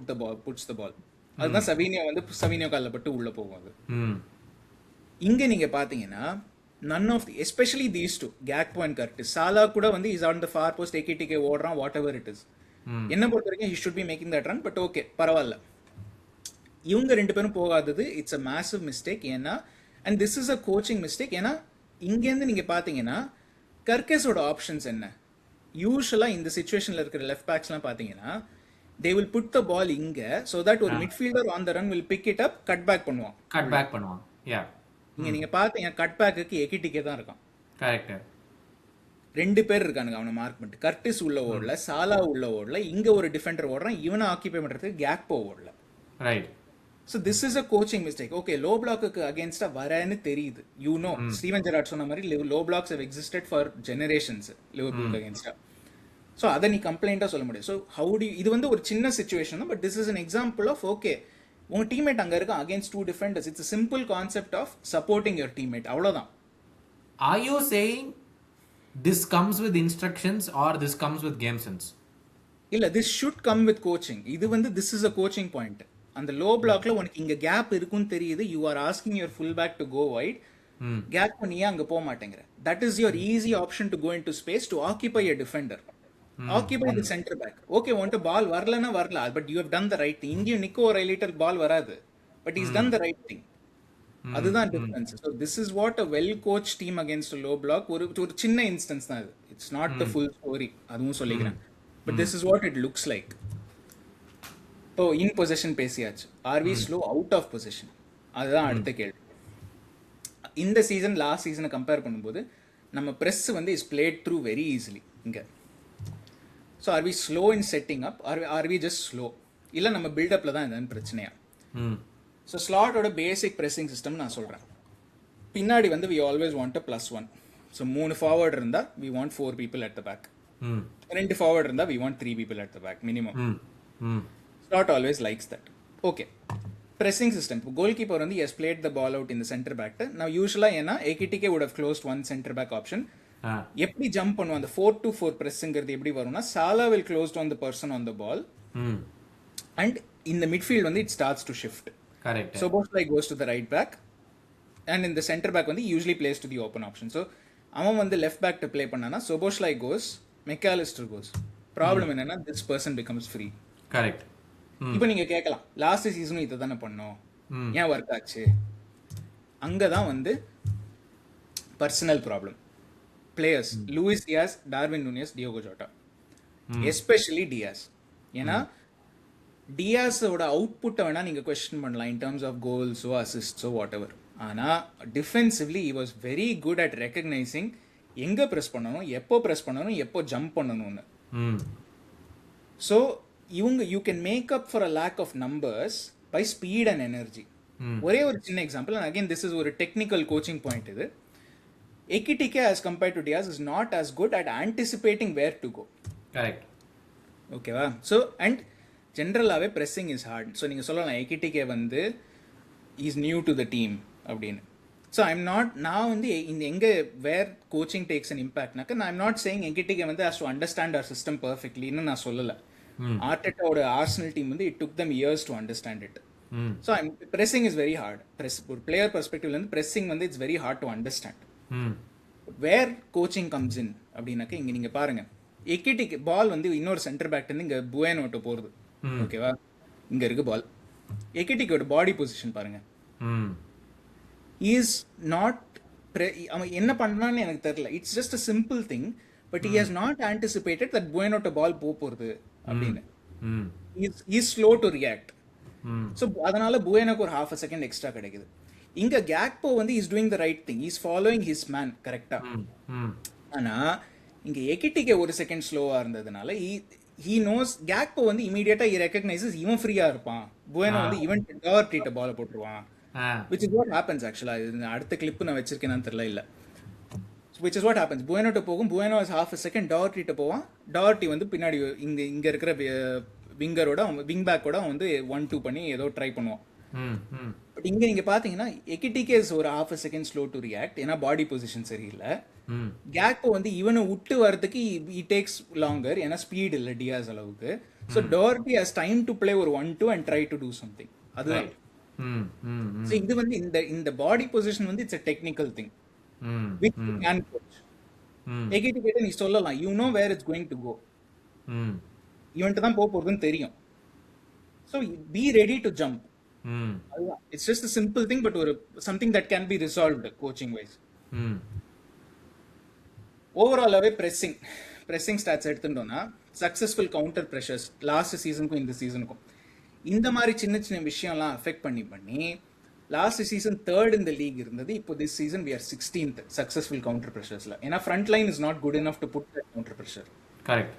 புட்ஸ் த பால். அதுதான் சவீனியோ காலில் பட்டு உள்ள போகும் அது. இங்க நீங்க பாத்தீங்கன்னா none of the, especially these two, Gakpo and Curtis, Salah கூட வந்து is on the far post, AKTK ஓடுறான், whatever it is. என்ன பொறுத்த வரைக்கும் he should be making that run, but okay பரவாயில்ல. இவங்க ரெண்டு பேரும் போகாதது இட்ஸ் a massive mistake. ஏன்னா and this is a coaching mistake. ஏன்னா இங்கேருந்து நீங்க பாத்தீங்கன்னா கர்கஸோட ஆப்ஷன்ஸ் என்ன, யூஸ்வலா இந்த சிச்சுவேஷன்ல இருக்கிற லெஃப்ட் பேக்ஸ்லாம் பாத்தீங்கன்னா they will put the ball இங்க so that ஒரு midfielder on the run will pick it up, cut back பண்ணுவான். இங்க நீங்க பாத்தீங்க கட் பேக்குக்கு எகிட்டிக்கே தான் இருக்கான். கரெக்ட். ரெண்டு பேர் இருக்கானுங்க அவனை மார்க் பண்ணிட்டு. கர்டிஸ் உள்ள ஓடல, சாலா உள்ள ஓடல, இங்க ஒரு டிஃபெண்டர் ஓடுறான், இவனை ஆக்கிபை பண்றதுக்கு கேக்போ ஓடல. Right. So this is a coaching mistake. Okay, low பிளாக்கு அகேன்ஸ்டா வரேன்னு தெரியுது. ஸ்டீவன் ஜெரார்ட் சொன்ன மாதிரி low blocks have existed for generations Liverpool அகேன்ஸ்டா. ஸோ அதை நீ கம்ப்ளைண்டா சொல்ல முடியும். ஸோ இது வந்து ஒரு சின்ன சுச்சுவேஷன் தான், but this is an example of okay உங்க டீம்மேட் அங்க இருக்க against two defenders. It's simple concept of supporting your teammate, அவ்வளவுதான். Are you saying this comes with instructions or this comes with game sense? இல்ல, this should come with coaching. இது வந்து this is a coaching point. அந்த low பிளாக்ல உனக்கு இங்க gap இருக்குன்னு தெரியுது, you are asking your full back to go wide, gap பண்ணியே அங்க போக மாட்டேங்கிற. that is your easy option to go into space to occupy a defender. occupy the center back. okay, உன்கிட்ட பால் வரலன்னா வரல, but you have done the right thing. இங்கேயும் நிக்கோ ஒரு litre பால் வராது, but he's done the right thing. அதுதான் difference. so this is what a well coached team against a low block, ஒரு சின்ன instance தான் இது. it's not the full story, அதுவும் சொல்லிக்கிறேன். but this is what it looks like. இப்போ in position பேசியாச்சு, are we slow out of position, அதுதான் அடுத்த கேள்வி. இந்த சீசன் லாஸ்ட் சீசனை கம்பேர் பண்ணும்போது நம்ம ப்ரெஸ் வந்து is played through very easily இங்கே. So are we slow in setting up, or we just slow, இல்லை நம்ம பில்டப்பில் தான் இதுன்னு பிரச்சனையா. ஸோ ஸ்லாட்டோட பேசிக் ப்ரெஸ்ஸிங் சிஸ்டம் நான் சொல்கிறேன். பின்னாடி வந்து we always want a +1. So 3 forward இருந்தால் we want 4 people at the back. 2 forward இருந்தால் we want 3 people at the back minimum. Slot always likes that. Okay. Pressing system. Goalkeeper வந்து has played the ball out in the center back. Now usually ஏன்னா AKTK would have closed one center back option. எப்படி jump பண்ணுவோம், அந்த 4-2-4 pressங்கிறது எப்படி வரும்னா Salah will close on the person on the ball. And in the midfield வந்து it starts to shift. Correct. So Bosley goes to the right back. And in the center back வந்து usually plays to the open option. So அவன் வந்து left back to play பண்ணானா Soboslai goes, McAllister goes. Problem என்னன்னா this person becomes free. Correct. இப்போ நீங்க கேட்கலாம், last சீசனும் இதை தானே பண்ணோம், ஏன் ஒர்க் ஆச்சு? அங்கதான் வந்து personal problem. Players Luis Diaz, Darwin Nunez, Diogo Jota, especially Diaz. ஏன்னா டியாஸோட அவுட்புட்டை வேணா நீங்க கொஸ்டின் பண்ணலாம் இன் டர்ம்ஸ் ஆஃப் கோல்ஸோ அசிஸ்ட்ஸோ வாட் எவர். ஆனா டிஃபென்சிவ்லி he was very good at recognising எங்க ப்ரெஸ் பண்ணணும், எப்போ ப்ரெஸ் பண்ணணும், எப்போ ஜம்ப் பண்ணணும்னு. ஸோ இவங்க you can make up for a lack of numbers by speed and energy. ஒரே ஒரு சின்ன example, and again this is ஒரு டெக்னிக்கல் கோச்சிங் பாயிண்ட். இது எகிடிகே as compared to Diaz is not as good at anticipating where to go. Correct. ஓகேவா? So and ஜென்ரலாகவே pressing is hard. So நீங்கள் சொல்லலாம் Ekitike வந்து is new to the team அப்படின்னு. So நான் வந்து இந்த எங்கே வேர் கோச்சிங் டேக்ஸ் அன் இம்பாக்ட்னாக்க நான் ஐம் நாட் சேயிங் எகிடிகே வந்து has to understand our system பர்ஃபெக்ட்லின்னு நான் சொல்லலை. ஆர்டெட்டாவோட ஆர்சனல் டீம் வந்து it took them years to understand it. So pressing is very hard. ஒரு பிளேயர் பெர்ஸ்பெக்டிவ்ல இருந்து pressing வந்து it's very hard to understand. Where coaching comes in அப்படின்னாக்க இங்க நீங்க பாருங்க, எக்கிட்டிக்கு பால் வந்து இன்னொரு சென்டர் பேக் இருந்து இங்க புயனோட்ட போறது. ஓகேவா? இங்க இருக்கு பால். எக்கிட்டிக்கோட பாடி பொசிஷன் பாருங்க. இஸ் நாட் அவன் என்ன பண்றான்னு எனக்கு தெரியல. It's just a simple thing, but he has not anticipated that புயனோட்ட பால் போறது அப்படின்னு. Is slow to react. So அதனால புயனுக்கு ஒரு half a second எக்ஸ்ட்ரா கிடைக்குது. இங்க கேக்போ வந்து is doing the right thing, is following his man கரெக்டா. ஆனா இங்க எகிட்டிகே ஒரு செகண்ட் ஸ்லோவா இருந்ததுனால he knows கேக்போ வந்து இமீடியட்டா he recognizes இவன் ஃப்ரீயா இருப்பான், புயனோ வந்து இவன் டார்ட்டிட்ட பால போட்டுருவான். which is what happens actually. அடுத்த கிளிப் நான் வச்சிருக்கேன்னு தெரியல இல்ல. which is what happens. புயனோட்ட போகும், புயனோ is half a second டார்ட்டிட்ட போவான், டார்ட்டி வந்து பின்னாடி இங்க இருக்கிற விங்கரோட விங் பேக்கோட வந்து 1-2 பண்ணி ஏதோ ட்ரை பண்ணுவான். பட் இங்க நீங்க பாத்தீங்கன்னா எகிட்டிகே இஸ் ஒரு half a second slow to react ஏன்னா பாடி பொசிஷன் சரியில்லை. கேக்போ வந்து இவனை விட்டு வரதுக்கு he takes longer ஏன்னா ஸ்பீட் இல்லை டியாஸ் அளவுக்கு. ஸோ டோர்பி ஹஸ் டைம் டு பிளே ஒரு 1-2 and try to do something. அதுதான். ஸோ இது வந்து இந்த பாடி பொசிஷன் வந்து it's a technical thing which you can coach. எகிட்டிகேட்ட நீ சொல்லலாம் you know where it's going to go, இவன்ட்டு தான் போறதுன்னு தெரியும். So be ready to jump. அதுதான். It's just simple thing but ஒரு something that can be resolved coaching wise. ஓவராலாவே pressing stats எடுத்துட்டோம்னா சக்ஸஸ்ஃபுல் கவுண்டர் ப்ரெஷர்ஸ் லாஸ்ட் சீசனுக்கும் இந்த சீசனுக்கும் இந்த மாதிரி சின்ன சின்ன விஷயம்லாம் அஃபெக்ட் பண்ணி லாஸ்ட் சீசன் 3rd இந்த லீக் இருந்தது. இப்போ this season we are 16th successful counter ப்ரெஷர்ஸ்ல. ஏன்னா front line is not good enough to put counter pressure. Correct.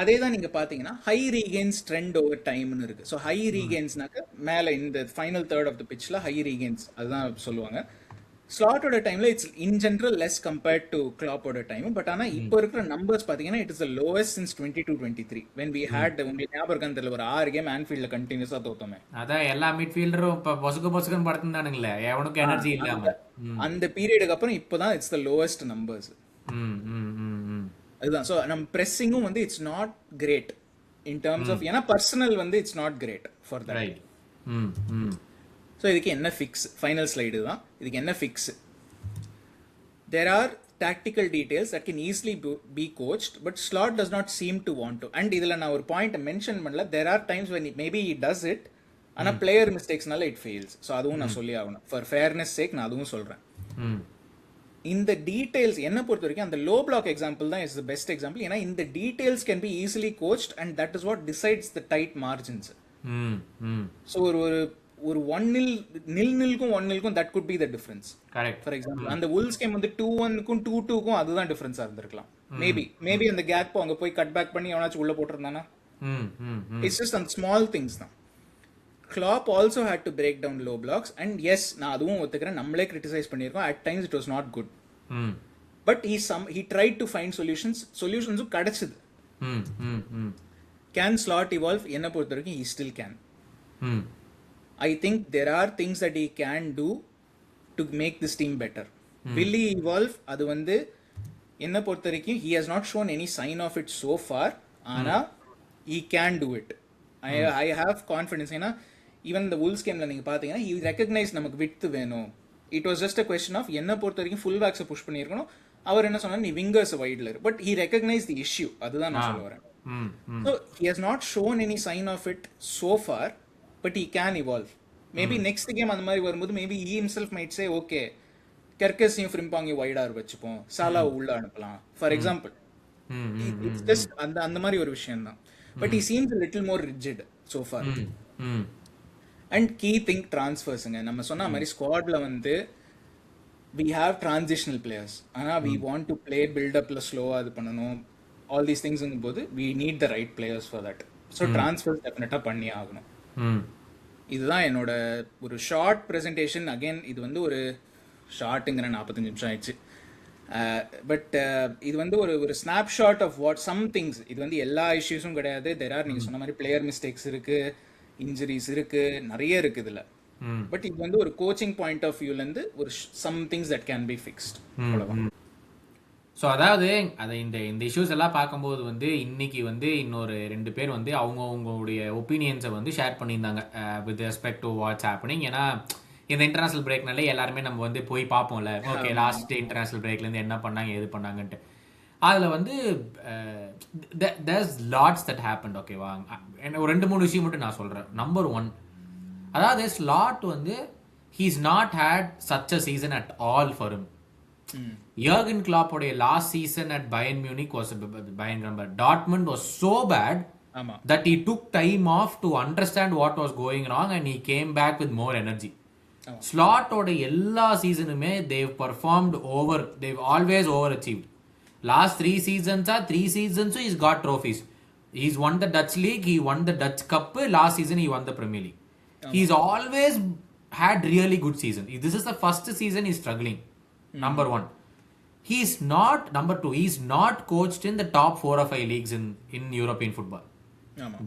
அதே தான் நீங்க பாத்தீங்கன்னா ஹை ரீகெயின்ஸ் ட்ரெண்ட் ஓவர் டைம்னு இருக்கு. ஸோ ஹை ரீகெயின்ஸ்னாக்க மேல இந்த ஃபைனல் 3rd ஆஃப் த பிட்ச்ல ஹை ரீகெயின்ஸ் அதுதான் சொல்லுவாங்க. ஸ்லாட்டோட டைம்ல it's in general less compared to கிளாப்போட டைம். பட் ஆனா இப்போ இருக்கிற நம்பர்ஸ் பாத்தீங்கன்னா it is the lowest since 22-23 when we had உங்களுக்கு ஞாபகம் இருக்கான்னு தெரியல ஒரு 6 கேம் ஆன்ஃபீல்ட்ல கண்டினியூஸா தோத்தோமே. அதான் எல்லா மிட்ஃபீல்டரும் இப்ப பொசுக்குன்னு படுத்துனானுங்களே, எவனுக்கு எனர்ஜி இல்லாம. அந்த பீரியடுக்கு அப்புறம் இப்போதான் இட்ஸ் த லோவஸ்ட் நம்பர்ஸ். அதுதான். ஸோ நம்ம ப்ரெஸ்ஸிங்கும் வந்து it's not great in terms of ஏன்னா பர்சனல் வந்து it's not great for that. So இதுக்கு என்ன ஃபிக்ஸ்? ஃபைனல் ஸ்லைடு தான். இதுக்கு என்ன fix? There are tactical details that can easily be coached, but Slot does not seem to want to. And இதில் நான் ஒரு பாயிண்ட் மென்ஷன் பண்ணல. there are times when maybe he does it, ஆனால் player மிஸ்டேக்ஸ்னால it fails. So அதுவும் நான் சொல்லி ஆகணும். For fairness சேக் நான் அதுவும் சொல்கிறேன். இந்த டீடைல்ஸ் என்ன பொறுத்த வரைக்கும் அந்த லோ பிளாக் எக்ஸாம்பிள் தான் இஸ் த பெஸ்ட் எக்ஸாம்பிள். ஏன்னா இந்த details can be easily coached and that is what decides the tight margins. So ஒரு 1-0 nil-nilக்கும் 1-0க்கும் that could be the difference. For example அந்த உல்ஸ் கேம் வந்து 2-1க்கும் 2-2க்கும் அதுதான் டிஃபரன்ஸா இருந்திருக்கலாம். மேபி அந்த கேப் அங்க போய் கட் பேக் பண்ணி எவனாச்சும் உள்ள போட்டிருந்தானா. இட்ஸ் ஜஸ்ட் அந்த ஸ்மால் திங்ஸ் தான். Klopp also had to break down low blocks and yes நான் அதுவும் ஒத்துக்கிறேன், நம்மளே கிரிட்டிசைஸ் பண்ணியிருக்கோம். at times it was not good, but he tried to find solutions கிடைச்சது. Can Slot evolve? என்ன பொறுத்த வரைக்கும் he still can. I think there are things that he can do to make this team better. Will he evolve? அது வந்து என்ன பொறுத்த வரைக்கும் he has not shown any sign of it so far, ஆனா he can do it. I have confidence. ஏன்னா even இந்த Wolves கேம்ல நீங்க பாத்தீங்கன்னா he recognized நமக்கு விட்த் வேணும். It was just a question of என்ன பொறுத்த வரைக்கும் ஃபுல் பேக்ஸை புஷ் பண்ணியிருக்கணும். அவர் என்ன சொன்னார், நீ விங்கர்ஸ் வைட்ல இரு. But he recognized the issue. அதுதான் நான் சொல்ல வரேன். So he has not shown any sign of it so far, but he can evolve. Maybe next game அந்த மாதிரி வரும்போது maybe he himself might say okay கெர்கஸையும் ஃப்ரிம்பாங்கையும் வைடார் வச்சுப்போம், சாலா உள்ள அனுப்பலாம் ஃபார் எக்ஸாம்பிள். இட்ஸ் ஜஸ்ட் அந்த மாதிரி ஒரு விஷயம் தான். But he seems a little more rigid so far. And key thing transfersங்க. நம்ம சொன்ன மாதிரி ஸ்குவாட்ல வந்து we have transitional players. ஆனா we want to play build upல ஸ்லோவா இது பண்ணணும், all these things போது we need the right players for that. So transfers definitely பண்ணி ஆகணும். இதுதான் என்னோட ஒரு ஷார்ட் பிரசன்டேஷன். அகைன் இது வந்து ஒரு ஷார்ட்டுங்கிற 45 நிமிஷம் ஆயிடுச்சு. பட் இது வந்து ஒரு snapshot of what some things. இது வந்து எல்லா இஷ்யூஸும் கிடையாது. தெர் ஆர் நீங்க சொன்ன மாதிரி பிளேயர் மிஸ்டேக்ஸ் இருக்கு, இன்ஜுரிஸ் இருக்கு, நிறைய இருக்கு இதுல. பட் இது வந்து ஒரு கோச்சிங் பாயிண்ட் ஆஃப் வியூல இருந்து ஒரு some things that can be fixed. So அதாவது அதை இந்த இஷ்யூஸ் எல்லாம் பார்க்கும்போது வந்து இன்னைக்கு வந்து இன்னொரு 2 பேர் வந்து அவங்களுடைய ஒப்பீனியன்ஸை வந்து ஷேர் பண்ணியிருந்தாங்க with respect to what's happening. ஏன்னா இந்த இன்டர்நேஷனல் பிரேக்னாலே எல்லாருமே நம்ம வந்து போய் பார்ப்போம்ல, ஓகே லாஸ்ட் இன்டர்நேஷனல் பிரேக்லேருந்து என்ன பண்ணாங்க எது பண்ணாங்கன்ட்டு. அதில் வந்து there's lots that happened. ஓகேவா, ஒரு 2-3 விஷயம் மட்டும் நான் சொல்கிறேன். நம்பர் 1, அதாவது ஸ்லாட் வந்து he's not had such a season at all for him. Jurgen Klopp உடைய last season at Bayern Munich was Dortmund was so bad that he took time off to understand what was going wrong and he came back with more energy. Slot உடைய எல்லா சீசனுமே they've performed they've always overachieved. Last 3 seasons he's got trophies. He's won the Dutch League, he won the Dutch Cup, last season he won the Premier League. He's always had really good season. This is the first season he's struggling. Number 1. Number 2, he's not coached in the top 4 or 5 leagues in European football.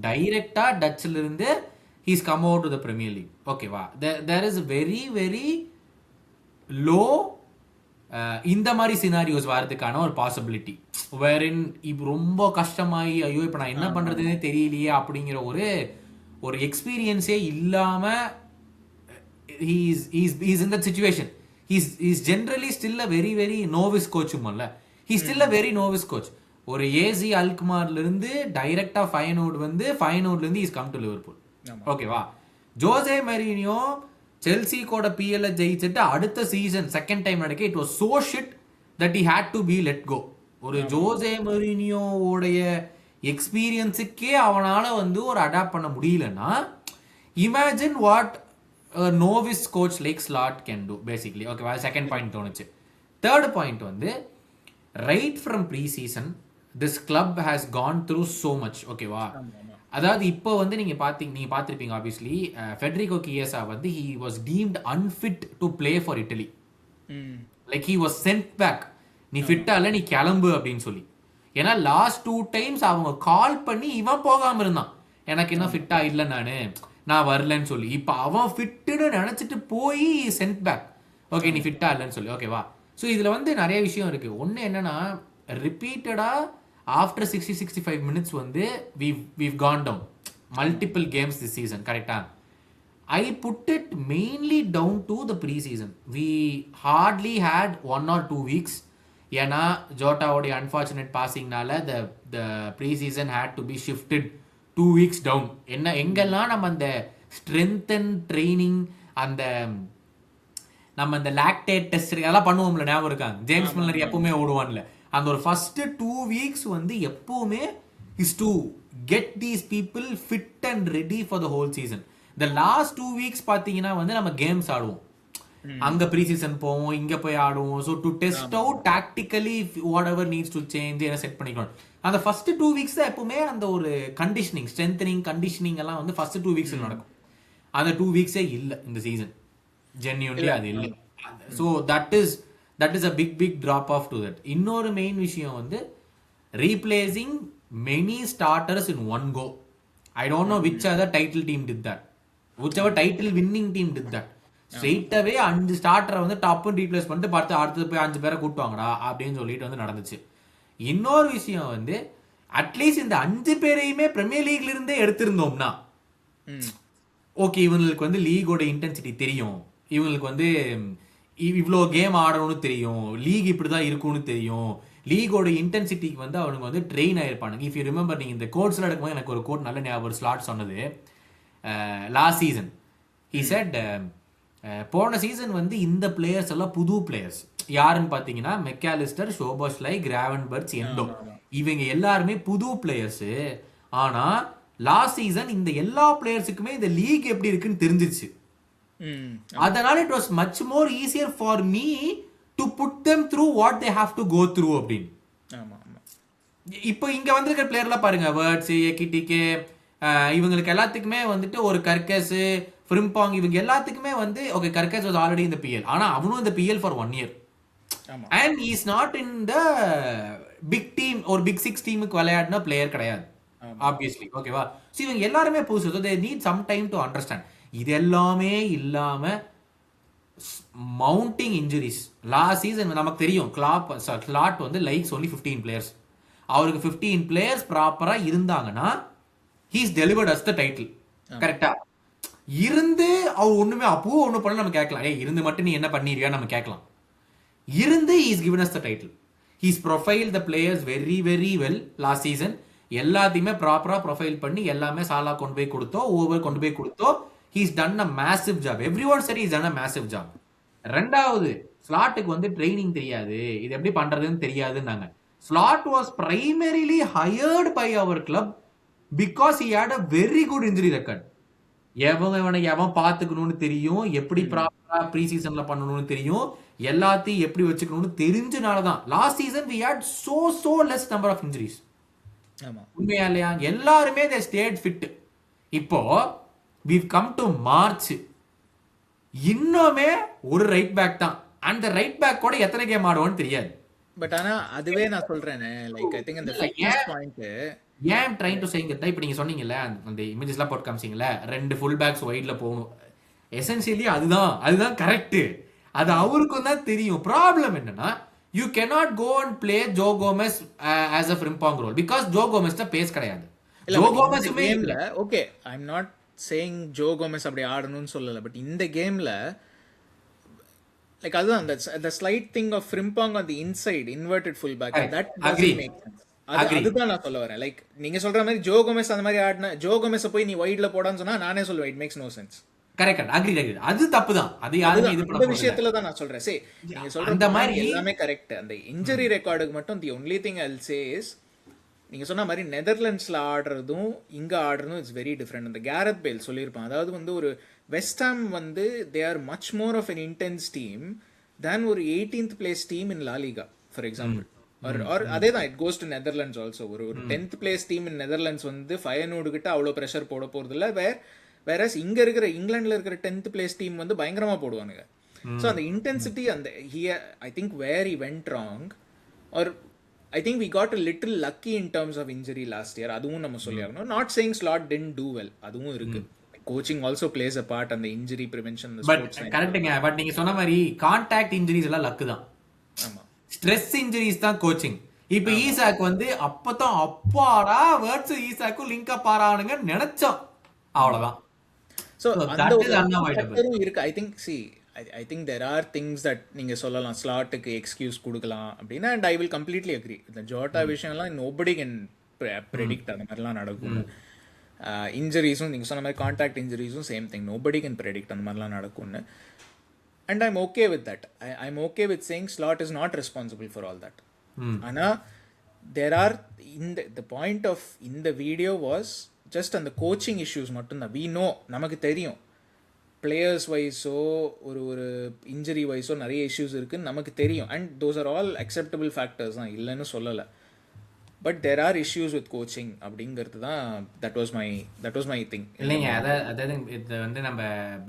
Directa Dutchல இருந்து he's come out to the Premier League. ஓகேவா, there is very very low இந்த மாதிரி scenarios வரதுக்கான ஒரு possibility வேரின் இப்போ ரொம்ப கஷ்டமாயி ஐயோ இப்போ நான் என்ன பண்றதுன்னே தெரியலையே அப்படிங்கிற ஒரு எக்ஸ்பீரியன்ஸே இல்லாம he's in that situation. He's generally still a very very novice coach இல்ல, he's still a very novice coach. ஒரு ஏசி அல்குமார்ல இருந்து டைரக்டா ஃபைனோட் வந்து ஃபைனோட்ல இருந்து இஸ் கம் டு லிவர்பூல். ஓகேவா, ஜோசே மரினியோ செல்சி கூட பிஎல்ல ஜெயிச்சிட்டு அடுத்த சீசன் செகண்ட் டைம் நடக்க it was so shit that he had to be let go. ஒரு ஜோசே மரினியோடைய எக்ஸ்பீரியன்ஸுக்கே அவனால வந்து ஒரு அடாப்ட் பண்ண முடியலன்னா imagine what novice coach like Slot can do basically. ஓகேவா, செகண்ட் பாயிண்ட் தோணுச்சு. தேர்ட் பாயிண்ட் வந்து right from pre season this club has gone through so much. ஓகேவா, அதாவது இப்போ வந்து நீங்க பார்த்திருப்பீங்க ஆப்வியஸ்லி ஃபெட்ரிகோ கியேசா வந்து he was deemed unfit to play for Italy. like he was sent back, நீ ஃபிட்டா இல்ல நீ கிளம்பு அப்படின்னு சொல்லி. ஏன்னா லாஸ்ட் 2 times அவங்க கால் பண்ணி இவன் போகாம இருந்தான், எனக்கு என்ன ஃபிட்டா இல்ல நான் வரலன்னு சொல்லி. இப்போ அவன் ஃபிட்டுன்னு நினைச்சிட்டு போய் சென்ட் பேக், ஓகே நீ ஃபிட்டா இல்லைன்னு சொல்லி. ஓகேவா, ஸோ இதுல வந்து நிறைய விஷயம் இருக்கு. ஒன்று என்னன்னா ரிப்பீட்டடா ஆஃப்டர் 60-65 minutes வந்து we've gone down multiple games this season. கரெக்டா, I put it mainly down to the pre-season. We hardly had 1 or 2 weeks. ஏன்னா ஜோட்டாவோடைய unfortunate பாசிங்னால the pre-season had to be shifted 2 weeks down. எங்கெல்லாம் நம்ம அந்த strength and training நம்ம அந்த lactate test அதெல்லாம் பண்ணுவோம்ல, ஞாபகம் இருக்காங்க, ஜேம்ஸ் மில்லர் எப்பவுமே ஓடுவான்ல, அந்த ஒரு ஃபர்ஸ்ட் 2 weeks வந்து எப்பவுமே is to get these people fit and ready for the whole season. இந்த லாஸ்ட் 2 weeks பாத்தீங்கன்னா வந்து நம்ம கேம்ஸ் ஆடுவோம், அங்க ப்ரீ சீசன் போவோம், இங்க போய் ஆடுவோம். So to test out tactically what ever needs to change என்ன செட் பண்ணிக்கணும். அந்த ஃபர்ஸ்ட் 2 weeks தான் எப்பவுமே அந்த ஒரு கண்டிஷனிங் ஸ்ட்ரென்தனிங் கண்டிஷனிங் எல்லாம் வந்து ஃபர்ஸ்ட் 2 weeks நடக்கும். அந்த 2 weeks இல்லை இந்த சீசன், ஜென்யூன்லி அது இல்லை. So that is a big drop off to that. இன்னொரு மெயின் விஷயம் வந்து replacing many starters in one go. I don't know which other title team did that, whichever title winning team did that. straight away 5 ஸ்டார்டரை வந்து top replace பண்ணிட்டு பார்த்து அடுத்தது போய் 5 பேரை கூட்டுவாங்கடா அப்படின்னு சொல்லிட்டு வந்து நடந்துச்சு. இன்னொரு விஷயம் வந்து அட்லீஸ்ட் இந்த 5 பேரையுமே பிரீமியர் லீக்ல இருந்தே எடுத்திருந்தோம்னா ஓகே, இவங்களுக்கு வந்து லீகோட இன்டென்சிட்டி தெரியும், இவங்களுக்கு வந்து இவ்வளோ கேம் ஆடணும்னு தெரியும், லீக் இப்படிதான் இருக்கும்னு தெரியும், லீகோட இன்டென்சிட்டிக்கு வந்து அவனுக்கு வந்து ட்ரெயின் ஆயிருப்பானுங்க. இஃப் யூ ரிமெம்பர், நீங்க இந்த கோட்ஸ்ல எடுக்கும்போது எனக்கு ஒரு கோட் நல்ல ஞாபகம், ஸ்லாட் சொன்னது லாஸ்ட் சீசன். ஹி செட் போன சீசன் வந்து இந்த பிளேயர்ஸ் எல்லாம் புது பிளேயர்ஸ் யாருன்னு பாத்தீங்கன்னா மெக்காலிஸ்டர், ஷோபோஸ்லை, கிராவன்பர்ட்ஸ், எண்டோ, இவங்க எல்லாருமே புது பிளேயர்ஸ். ஆனா லாஸ்ட் சீசன் இந்த எல்லா பிளேயர்ஸுக்குமே இந்த லீக் எப்படி இருக்குன்னு தெரிஞ்சிருச்சு. அதனால it was much more easier for me to put them through what they have to go through அப்படின்னு. இப்போ இங்க வந்திருக்கிற பிளேயர்லாம் பாருங்க, வேர்ட்ஸ், ஏகிடிகே, இவங்களுக்கு எல்லாத்துக்குமே வந்துட்டு ஒரு கர்கஸ், ஃப்ரிம்பாங், இவங்க எல்லாத்துக்குமே வந்து ஓகே கர்கஸ் வாஸ் ஆல்ரெடி இந்த பிஎல், ஆனா அவனும் இந்த PL for 1 year and he is not in the big team ஒரு பிக் 6 டீமுக்கு விளையாடின பிளேயர் கிடையாது ஆப்வியஸ்லி. ஓகேவா, ஸோ இவங்க எல்லாருமே புதுசு, so they need some time to understand. இது எல்லாமே இல்லாம மவுண்டிங் இன்ஜுரிஸ். லாஸ்ட் சீசன் நமக்கு தெரியும் ஸ்லாட் வந்து லைக்ஸ் only 15 players. அவருக்கு 15 players ப்ராப்பரா இருந்தாங்கன்னா he's delivered us the title. கரெக்டா, இருந்து அவர் ஒண்ணுமே அப்போ ஒண்ணு பண்ண நம்ம கேட்கலாம், ஏய் இருந்து மட்டும் நீ என்ன பண்ணிருவியா நம்ம கேட்கலாம். இருந்து he's given us the title. He's profiled the players very very well last season. எல்லாத்தையுமே ப்ராப்பரா ப்ரொஃபைல் பண்ணி எல்லாமே சாலா கொண்டு போய் கொடுத்தோ, ஓவர் கொண்டு போய் கொடுத்தோ, he's done a massive job. Everyone said he's done a massive job. ரெண்டாவது, ஸ்லாட்டுக்கு வந்து ட்ரைனிங் தெரியாது, இது எப்படி பண்றதுன்னு தெரியாதுன்னாங்க. Slot was primarily hired by our club because he had a very good injury record. எவன் பார்த்துக்கணும்னு தெரியும், எப்படி ப்ராப்பரா ப்ரீ சீசன்ல பண்ணணும்னு தெரியும், எல்லாத்தையும் எப்படி வச்சுக்கணும்னு தெரிஞ்சனாலதான் last season we had so less number of injuries. உண்மையா இல்லையா? எல்லாருமே they stayed fit. இப்போ we've come to March, இன்னுமே ஒரு ரைட் பேக் தான், அந்த ரைட் பேக் கூட எத்தனை கேம் ஆடுவான்னு தெரியாது. பட் ஆனா அதுவே நான் சொல்றேனே, லைக் ஐ திங்க் அந்த ஃபிட்னஸ் பாயிண்ட் ஏன் ட்ரைங் டு சேயிங் தட், இப்போ நீங்க சொன்னீங்கல்ல அந்த இமேஜஸ்லாம் போட்டு காமிச்சீங்கல்ல 2 ஃபுல் பேக்ஸ் வைட்ல போகணும், எசென்சியலி அதுதான் கரெக்ட். அது அவருக்கும் தான் தெரியும். ப்ராப்ளம் என்னன்னா you cannot go and play Joe Gomez as a frimpong role because Joe Gomez தான் பேஸ் கிடையாது. இல்ல ஜோ பட் இந்த கோமெஸுமே கேம்ல okay I am not saying Joe Gomez அப்படி ஆடணும்னு சொல்லல, பட் இந்த கேம்ல லைக் அதுதான் the slight thing of frimpong on the inside inverted full back that agree doesn't make sense. அதுதான் நான் சொல்ல வரேன். லைக் நீங்க சொல்ற மாதிரி ஜோ கோமெஸ் அந்த மாதிரி ஆடினா ஜோ கோமெஸை போய் நீ வைட்ல போடான்னு சொன்னா நானே சொல்லுவேன் it makes no sense. Correct agree. அது தப்பு தான். அது யாரும் இது பண்ண இந்த விஷயத்துல தான் நான் சொல்றேன். சே நீங்க சொல்ற அந்த மாதிரி எல்லாமே கரெக்ட். அந்த இன்ஜரி ரெக்கார்டுக்கு மட்டும் the only thing I'll say is நீங்க சொன்ன மாதிரி நெதர்லாண்ட்ஸ்ல ஆடுறதும் இங்க ஆடுறதும் இட்ஸ் வெரி டிஃப்ரெண்ட். அந்த கேரத் பேல் சொல்லியிருப்பான், அதாவது வந்து ஒரு வெஸ்ட் ஹாம் வந்து they are much more of an intense team than ஒரு 18th place team in La Liga for example. or அதே தான் it goes to Netherlands also. ஒரு 10th place team in Netherlands வந்து ஃபயர்னூடு கிட்ட அவ்வளோ ப்ரெஷர் போட போறது இல்லை. வேறஸ் இங்க இருக்கிற இங்கிலாந்துல இருக்கிற 10th place டீம் வந்து பயங்கரமா போடுவானுங்க. ஸோ அந்த இன்டென்சிட்டி அந்த I think where he went wrong or I think we got a little lucky in terms of injury last year. அதுவும் நம்ம சொல்லி ஆகணும். not saying Slot didn't do well, அதுவும் இருக்கு. Coaching also place a part அந்த injury prevention. But கரெக்ட்டுங்க. But நீங்க சொன்ன மாதிரி கான்டாக்ட் இன்ஜுரிஸ் எல்லாம் லக்கு தான். ஆமா, ஸ்ட்ரெஸ் இன்ஜுரிஸ் தான் கோச்சிங். இப்போ ஈசாக் வந்து அப்பதான் அப்பாடா வேர்ட்ஸ் ஈசாக்கும் லிங்க் அப் ஆறானுங்க நினைச்சோம், அவ்வளவுதான். ஸோ அந்த ஒரு இருக்கு. I think I think there are things that நீங்கள் சொல்லலாம் ஸ்லாட்டுக்கு எக்ஸ்கியூஸ் கொடுக்கலாம் அப்படின்னா, and I will completely agree. இந்த ஜோட்டா விஷயம்லாம் நோபடி கேன் ப்ரெடிக்ட் அந்த மாதிரிலாம் நடக்கும். இன்ஜுரிஸும் நீங்கள் சொன்ன மாதிரி கான்டாக்ட் இன்ஜுரிஸும் same thing, nobody can predict அந்த மாதிரிலாம் நடக்கும்னு. And I'm okay with that. I'm okay with saying Slot is not responsible for all that. ஆனால் there are the point of இந்த வீடியோ வாஸ் ஜஸ்ட் அந்த கோச்சிங் இஷ்யூஸ் மட்டும்தான். We know, நமக்கு தெரியும் players வைஸோ ஒரு இன்ஜுரி வைஸோ நிறைய இஷ்யூஸ் இருக்குன்னு நமக்கு தெரியும். And those are all acceptable factors தான், இல்லைன்னு சொல்லலை. But there are issues with coaching அப்படிங்கிறது தான் தட் வாஸ் மை திங். இல்லைங்க, அதாவது இது வந்து நம்ம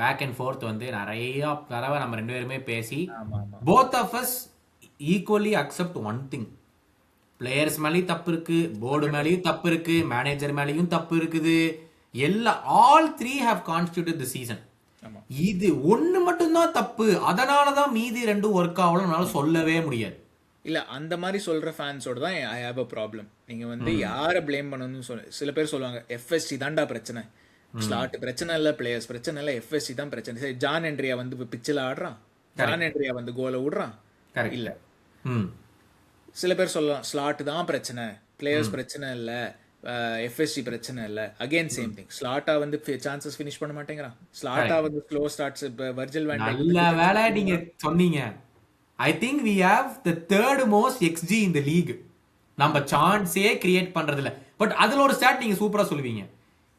பேக் அண்ட் ஃபோர்த் வந்து நிறைய தடவை நம்ம 2 பேருமே பேசி both of us equally accept one thing. Players மேலேயும் தப்பு இருக்கு, போர்டு மேலேயும் தப்பு இருக்கு, மேனேஜர் மேலேயும் தப்பு இருக்குது. All 3 have constituted the season. இது ஒண்ணு மட்டும்தான் தப்பு, அதனாலதான் மீதி 2 ஒர்க் ஆகலாம் சொல்லவே முடியாது. இல்ல அந்த மாதிரி சொல்ற ஃபேன்ஸோட தான் ஐ ஹேவ் அ ப்ராப்ளம். நீங்க வந்து யாரை பிளேம் பண்ணணும்னு சொல்ல சில பேர் சொல்லுவாங்க எஃப்எஸ்சி தான்டா பிரச்சனை, ஸ்லாட் பிரச்சனை இல்லை, பிளேயர்ஸ் பிரச்சனை இல்லை, எஃப்எஸ்சி தான் பிரச்சனை. சரி, ஜான் என்ட்ரியா வந்து பிச்சில் ஆடுறான், ஜான் என்ட்ரியா வந்து கோலை விடுறான், இல்ல சில பேர் சொல்லலாம் ஸ்லாட் தான் பிரச்சனை, பிளேயர்ஸ் பிரச்சனை இல்லை, எஃப்எஸ்சி பிரச்சனை இல்லை. அகைன் சேம் திங், ஸ்லாட்டா வந்து சான்சஸ் ஃபினிஷ் பண்ண மாட்டேங்கிறான், ஸ்லாட்டா வந்து ஸ்லோ ஸ்டார்ட்ஸ். வர்ஜில் வேன் நல்ல வேளை நீங்க சொன்னீங்க. I think we have the 3rd most XG in the league. நம்ம சான்ஸே கிரியேட் பண்றது இல்ல. பட் அதுல ஒரு ஸ்டாட் நீங்க சூப்பரா சொல்லுவீங்க,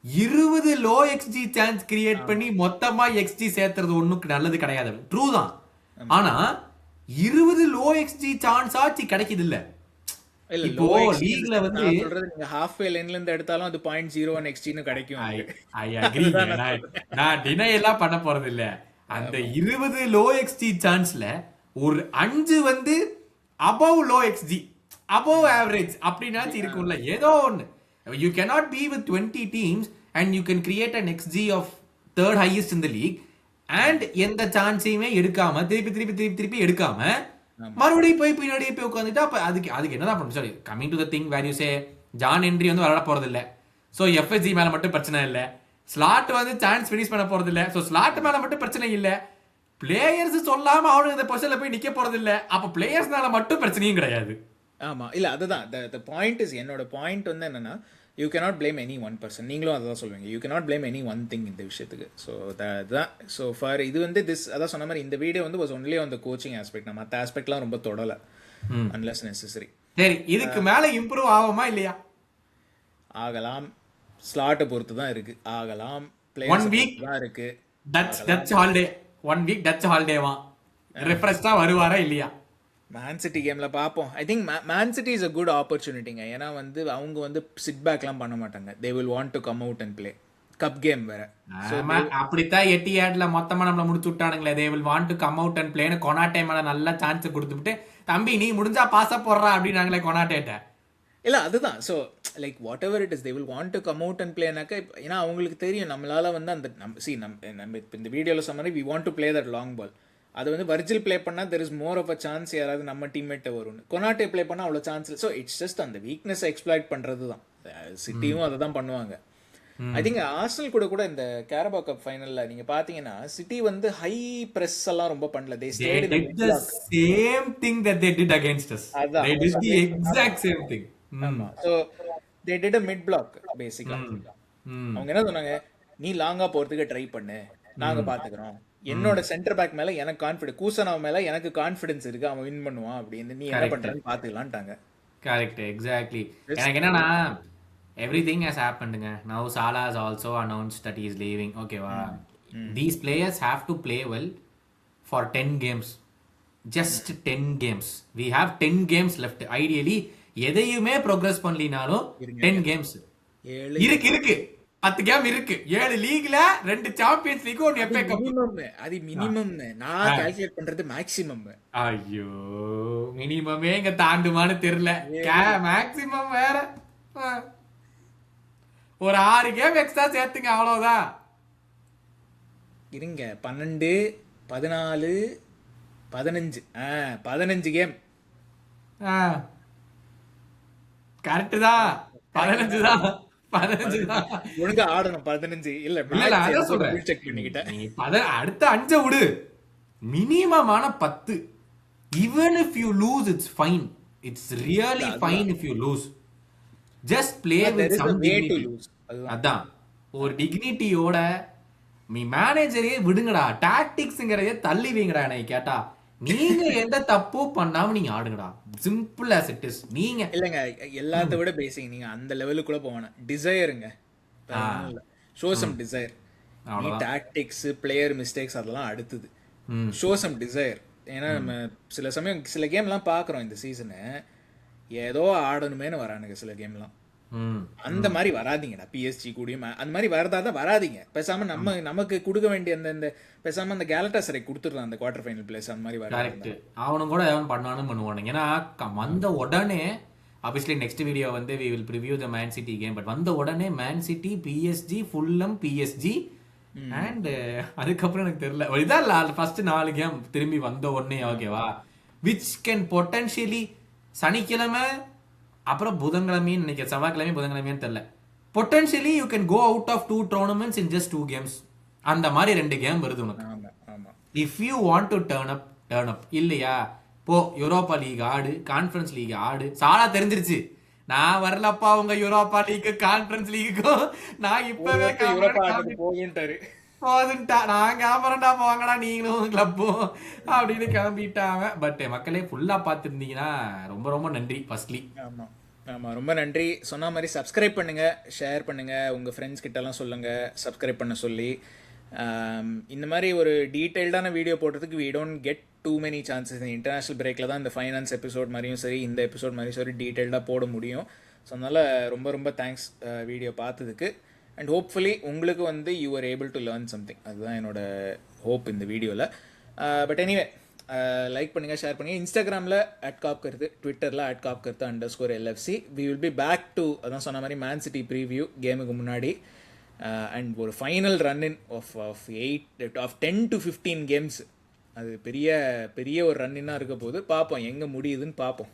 20 லோ எக்ஸ்ஜி சான்ஸ் கிரியேட் பண்ணி மொத்தமா எக்ஸ்ஜி சேர்த்துறது ஒண்ணும் நல்லது கிடையாது. ட்ரூ தான். ஆனா 20 லோ எக்ஸ்ஜி சான்ஸ் ஆச்சு கிடைக்குது இல்ல. இப்போ லீக்ல வந்து நீங்க ஹாஃப் வே லைன்ல இருந்து எடுத்தாலும் அது 0.01 எக்ஸ்ஜின்னு கிடைக்கும். I agree. நான் டினை எல்லாம் பண்ண போறது இல்ல. அந்த 20 லோ எக்ஸ்ஜி சான்ஸ்ல ஒரு 5 வந்து above low xg, above average அப்படினாச்சு இருக்கும்ல ஏதோ ஒன்னு. You cannot be with 20 teams and you can create an xg of 3rd highest in the league and எந்த சான்ஸையுமே எடுக்காம திருப்பி எடுக்காம மறுபடியும் போய் பின்னாடி போய் உட்காந்துட்டா அப்ப அதுக்கு என்னதான் பண்ணணும்? Sorry, coming to the thing where you say John entry வந்து விளையாட போறது இல்ல, சோ எஃப்எஸ்ஜி மேல மட்டும் பிரச்சனை இல்ல. ஸ்லாட் வந்து சான்ஸ் ஃபினிஷ் பண்ண போறது இல்ல, சோ ஸ்லாட் மேல மட்டும் பிரச்சனை இல்ல. பிளேயர்ஸ் சொல்லாம அவனுக்கு இந்த பொசிஷன்ல போய் நிக்க போறது இல்ல, அப்ப பிளேயர்ஸ்னால மட்டும் பிரச்சனையும் கிடையாது. ஆமா, இல்ல அதுதான் the point is, என்னோட பாயிண்ட் வந்து என்னன்னா you cannot blame any one person. நீங்களும் அதான் சொல்லுவீங்க, you cannot blame any one thing இந்த விஷயத்துக்கு. ஸோ தான் ஸோ ஃபார் இது வந்து அதான் சொன்ன மாதிரி இந்த வீடியோ வந்து was only on the coaching aspect. நம்ம மற்ற ஆஸ்பெக்ட்லாம் ரொம்ப தொடல unless necessary. சரி, இதுக்கு மேல இம்ப்ரூவ் ஆகுமா இல்லையா? ஆகலாம், ஸ்லாட்டை பொறுத்து தான் இருக்கு. ஆகலாம், பிளேயர்ஸ் தான் இருக்கு. டச் ஹாலிடே 1 வீக் டச் ஹாலிடேவா ரெஃப்ரெஷ்டா வருவாரா இல்லையா? மேன் சிட்டி கேம்ல பாப்போம். I think man city is a good opportunityங்க. ஏன்னா வந்து அவங்க வந்து சிட் பேக்லாம் பண்ண மாட்டாங்க. they will want to come out and play. Cup game வேற. அப்படித்தான் எட்டியாட்ல மொத்தமா நம்மள முடிச்சு விட்டானுங்களே. they will want to come out and play னு கொனாட்டே மேல நல்ல சான்ஸ் கொடுத்துட்டு, தம்பி நீ முடிஞ்சா பாஸ போடுறா அப்படினாங்களே கொனாட்டேட்ட. இல்லை அதுதான். So like whatever it is they will want to come out and பிளேனாக்கா, ஏன்னா அவங்களுக்கு தெரியும் நம்மளால வந்து அந்த நம்ம இப்போ இந்த வீடியோவில் சொன்ன மாதிரி we want to play that long ball. அது வந்து வர்ஜில் ப்ளே பண்ணால் there is more of a chance யாராவது நம்ம டீம்மேட்டை வரும்னு. கொனாட்டே ப்ளே பண்ணால் அவ்வளோ சான்ஸ் இல்லை. ஸோ இட்ஸ் ஜஸ்ட் அந்த வீக்னஸை எக்ஸ்ப்ளாய்ட் பண்ணுறது தான். சிட்டியும் அதை தான் பண்ணுவாங்க. ஐ திங்க் ஆர்சனல் கூட இந்த கேரபா கப் ஃபைனலில் நீங்கள் பார்த்தீங்கன்னா சிட்டி வந்து ஹை ப்ரெஸ் எல்லாம் ரொம்ப பண்ணல. தே state They did the same thing that they did against us. அதான். They did the exact same thing. ஆமாம். So they did a mid black பேசிக்காக. அவங்க என்ன சொன்னாங்க, நீ லாங்காக போகிறதுக்கு ட்ரை பண்ணு, நாங்கள் பார்த்துக்குறோம். என்னோட சென்டர் பேக் மேல எனக்கு கான்ஃபிடன்ஸ், கூசனாவ் மேல எனக்கு கான்ஃபிடன்ஸ் இருக்கு, அவன் வின் பண்ணுவான் அப்படின்னு. நீ என்ன பண்றன்னு பாத்துக்கலாம்ட்டாங்க. Correct, exactly. எனக்கு என்னன்னா everything has happened. Now Salah has also announced that he is leaving. Okay, these players have to play well for 10 games. Just 10 games. We have 10 games left. Ideally எதையுமே progress பண்ணலினாலும் 10 games இருக்கு 10 game இருக்கு. 7 லீக்ல 2 champions league, 1 FA cup. அது minimum. நான் calculate பண்றது maximum. ஐயோ, மினிமமே இங்க தாண்டுமான்னு தெரியல. Maximum வேற. ஒரு 6 கேம் எக்ஸ்ட்ரா சேர்த்துங்க, அவ்வளவுதான். இருங்க, 12 14 15 15 கேம். கரெக்ட் தான், 15 தான். 15 தான் ஒழுங்கா ஆடணும். 15 இல்ல, அதான் சொல்றேன். செக் பண்ணிக்கிட்டேன். நீ அடுத்த 5 விடு, மினிமமான 10. even if you lose, it's fine. It's really fine if you lose. just play with some dignity. அதான், ஒரு டிக்னிட்டியோட நீ மேனேஜரே விடுங்கடா, டாக்டிக்ஸ்ங்கறதே தள்ளி வைங்கடா. எனக்கு கேட்டா நீங்க எந்த தப்பும் பண்ணாம நீங்க ஆடுங்கடா. Simple as it is. நீங்க இல்லங்க, எல்லாத்த விட பேசிக் நீங்க அந்த லெவலுக்கு கூட போவானா, டிசையருங்க. Show some desire. நீ டாக்டிக்ஸ், பிளேயர் மிஸ்டேக்ஸ் அதெல்லாம் அடுத்தது. Show some desire. ஏன்னா நம்ம சில சமயம் சில கேம்லாம் பார்க்குறோம் இந்த சீசனு, ஏதோ ஆடணுமேனு வரானுங்க சில கேம்லாம். அந்த மாதிரி வராதிங்கடா. PSG கூடயும் அந்த மாதிரி வரதான் வராதிங்க. பேசாம நமக்கு கொடுக்க வேண்டிய அந்த பேசாம அந்த கேலட்டாசரை கொடுத்துடலாம் அந்த குவார்டர் ஃபைனல் பிளேஸ். அந்த மாதிரி வராது. அவனும் கூட எவன் பண்ணானும் பண்ணுவானுங்க. ஏன்னா வந்த உடனே obviously next video வந்து we will preview the Man City game. But வந்த உடனே Man City, PSG, Fulham, PSG and அதுக்கப்புறம் எனக்கு தெரியல, இதான் ஃபர்ஸ்ட் 4 கேம் திரும்பி வந்த உடனே. ஓகேவா, which can potentially சனிக்கிழமை அப்புறம் புதன்கிழமைன்னு நினைக்கிறேன், செவ்வாய்க்கிழமை புதன்கிழமைன்னு தெரியல, potentially you can go out of 2 tournaments in just 2 games. அந்த மாதிரி 2 கேம் வருது உனக்கு. If you want to turn அப் இல்லையா, போ யூரோப்பா லீக் ஆடு, கான்ஃபரன்ஸ் லீக் ஆடு. சாலா தெரிஞ்சிருச்சு, நான் வரலப்பா உங்க யூரோப்பா லீக் கான்ஃபரன்ஸ் லீக்கும், நான் இப்பவே போதுன்ட்டா, நான் கிளம்புறேன்டா, போங்கடா நீங்களும் கிளப்பும் அப்படின்னு கிளம்பிட்டாங்க. பட் மக்களே ஃபுல்லா பார்த்துருந்தீங்கன்னா ரொம்ப ரொம்ப நன்றி. ஃபர்ஸ்ட்லி ஆமாம், ரொம்ப நன்றி. சொன்ன மாதிரி சப்ஸ்கிரைப் பண்ணுங்கள், ஷேர் பண்ணுங்கள், உங்கள் ஃப்ரெண்ட்ஸ் கிட்டலாம் சொல்லுங்கள் சப்ஸ்கிரைப் பண்ண சொல்லி. இந்த மாதிரி ஒரு டீட்டெயில்டான வீடியோ போடுறதுக்கு we don't get too many chances. இந்த இன்டர்நேஷ்னல் பிரேக்கில் தான் இந்த ஃபைனான்ஸ் எபிசோட் மாதிரியும் சரி, இந்த எபிசோட் மாதிரியும் சரி டீட்டெயில்டாக போட முடியும். ஸோ அதனால் ரொம்ப ரொம்ப தேங்க்ஸ் வீடியோ பார்த்ததுக்கு. அண்ட் ஹோப்ஃபுல்லி உங்களுக்கு வந்து you are able to learn something. அதுதான் என்னோட ஹோப் இந்த வீடியோவில். பட் எனிவே, லைக் பண்ணுங்கள், ஷேர் பண்ணுங்கள். இன்ஸ்டாகிராமில் @காப்கருத்து, ட்விட்டரில் @காப்கருத்து_LFC. We will be back to அதான் சொன்ன மாதிரி மேன் சிட்டி ப்ரீவியூ கேமுக்கு முன்னாடி. அண்ட் ஒரு ஃபைனல் ரன்னின் ஆஃப் 10 to 15 கேம்ஸ். அது பெரிய பெரிய ஒரு ரன்னின்னாக இருக்க போது. பார்ப்போம் எங்கே முடியுதுன்னு பார்ப்போம்.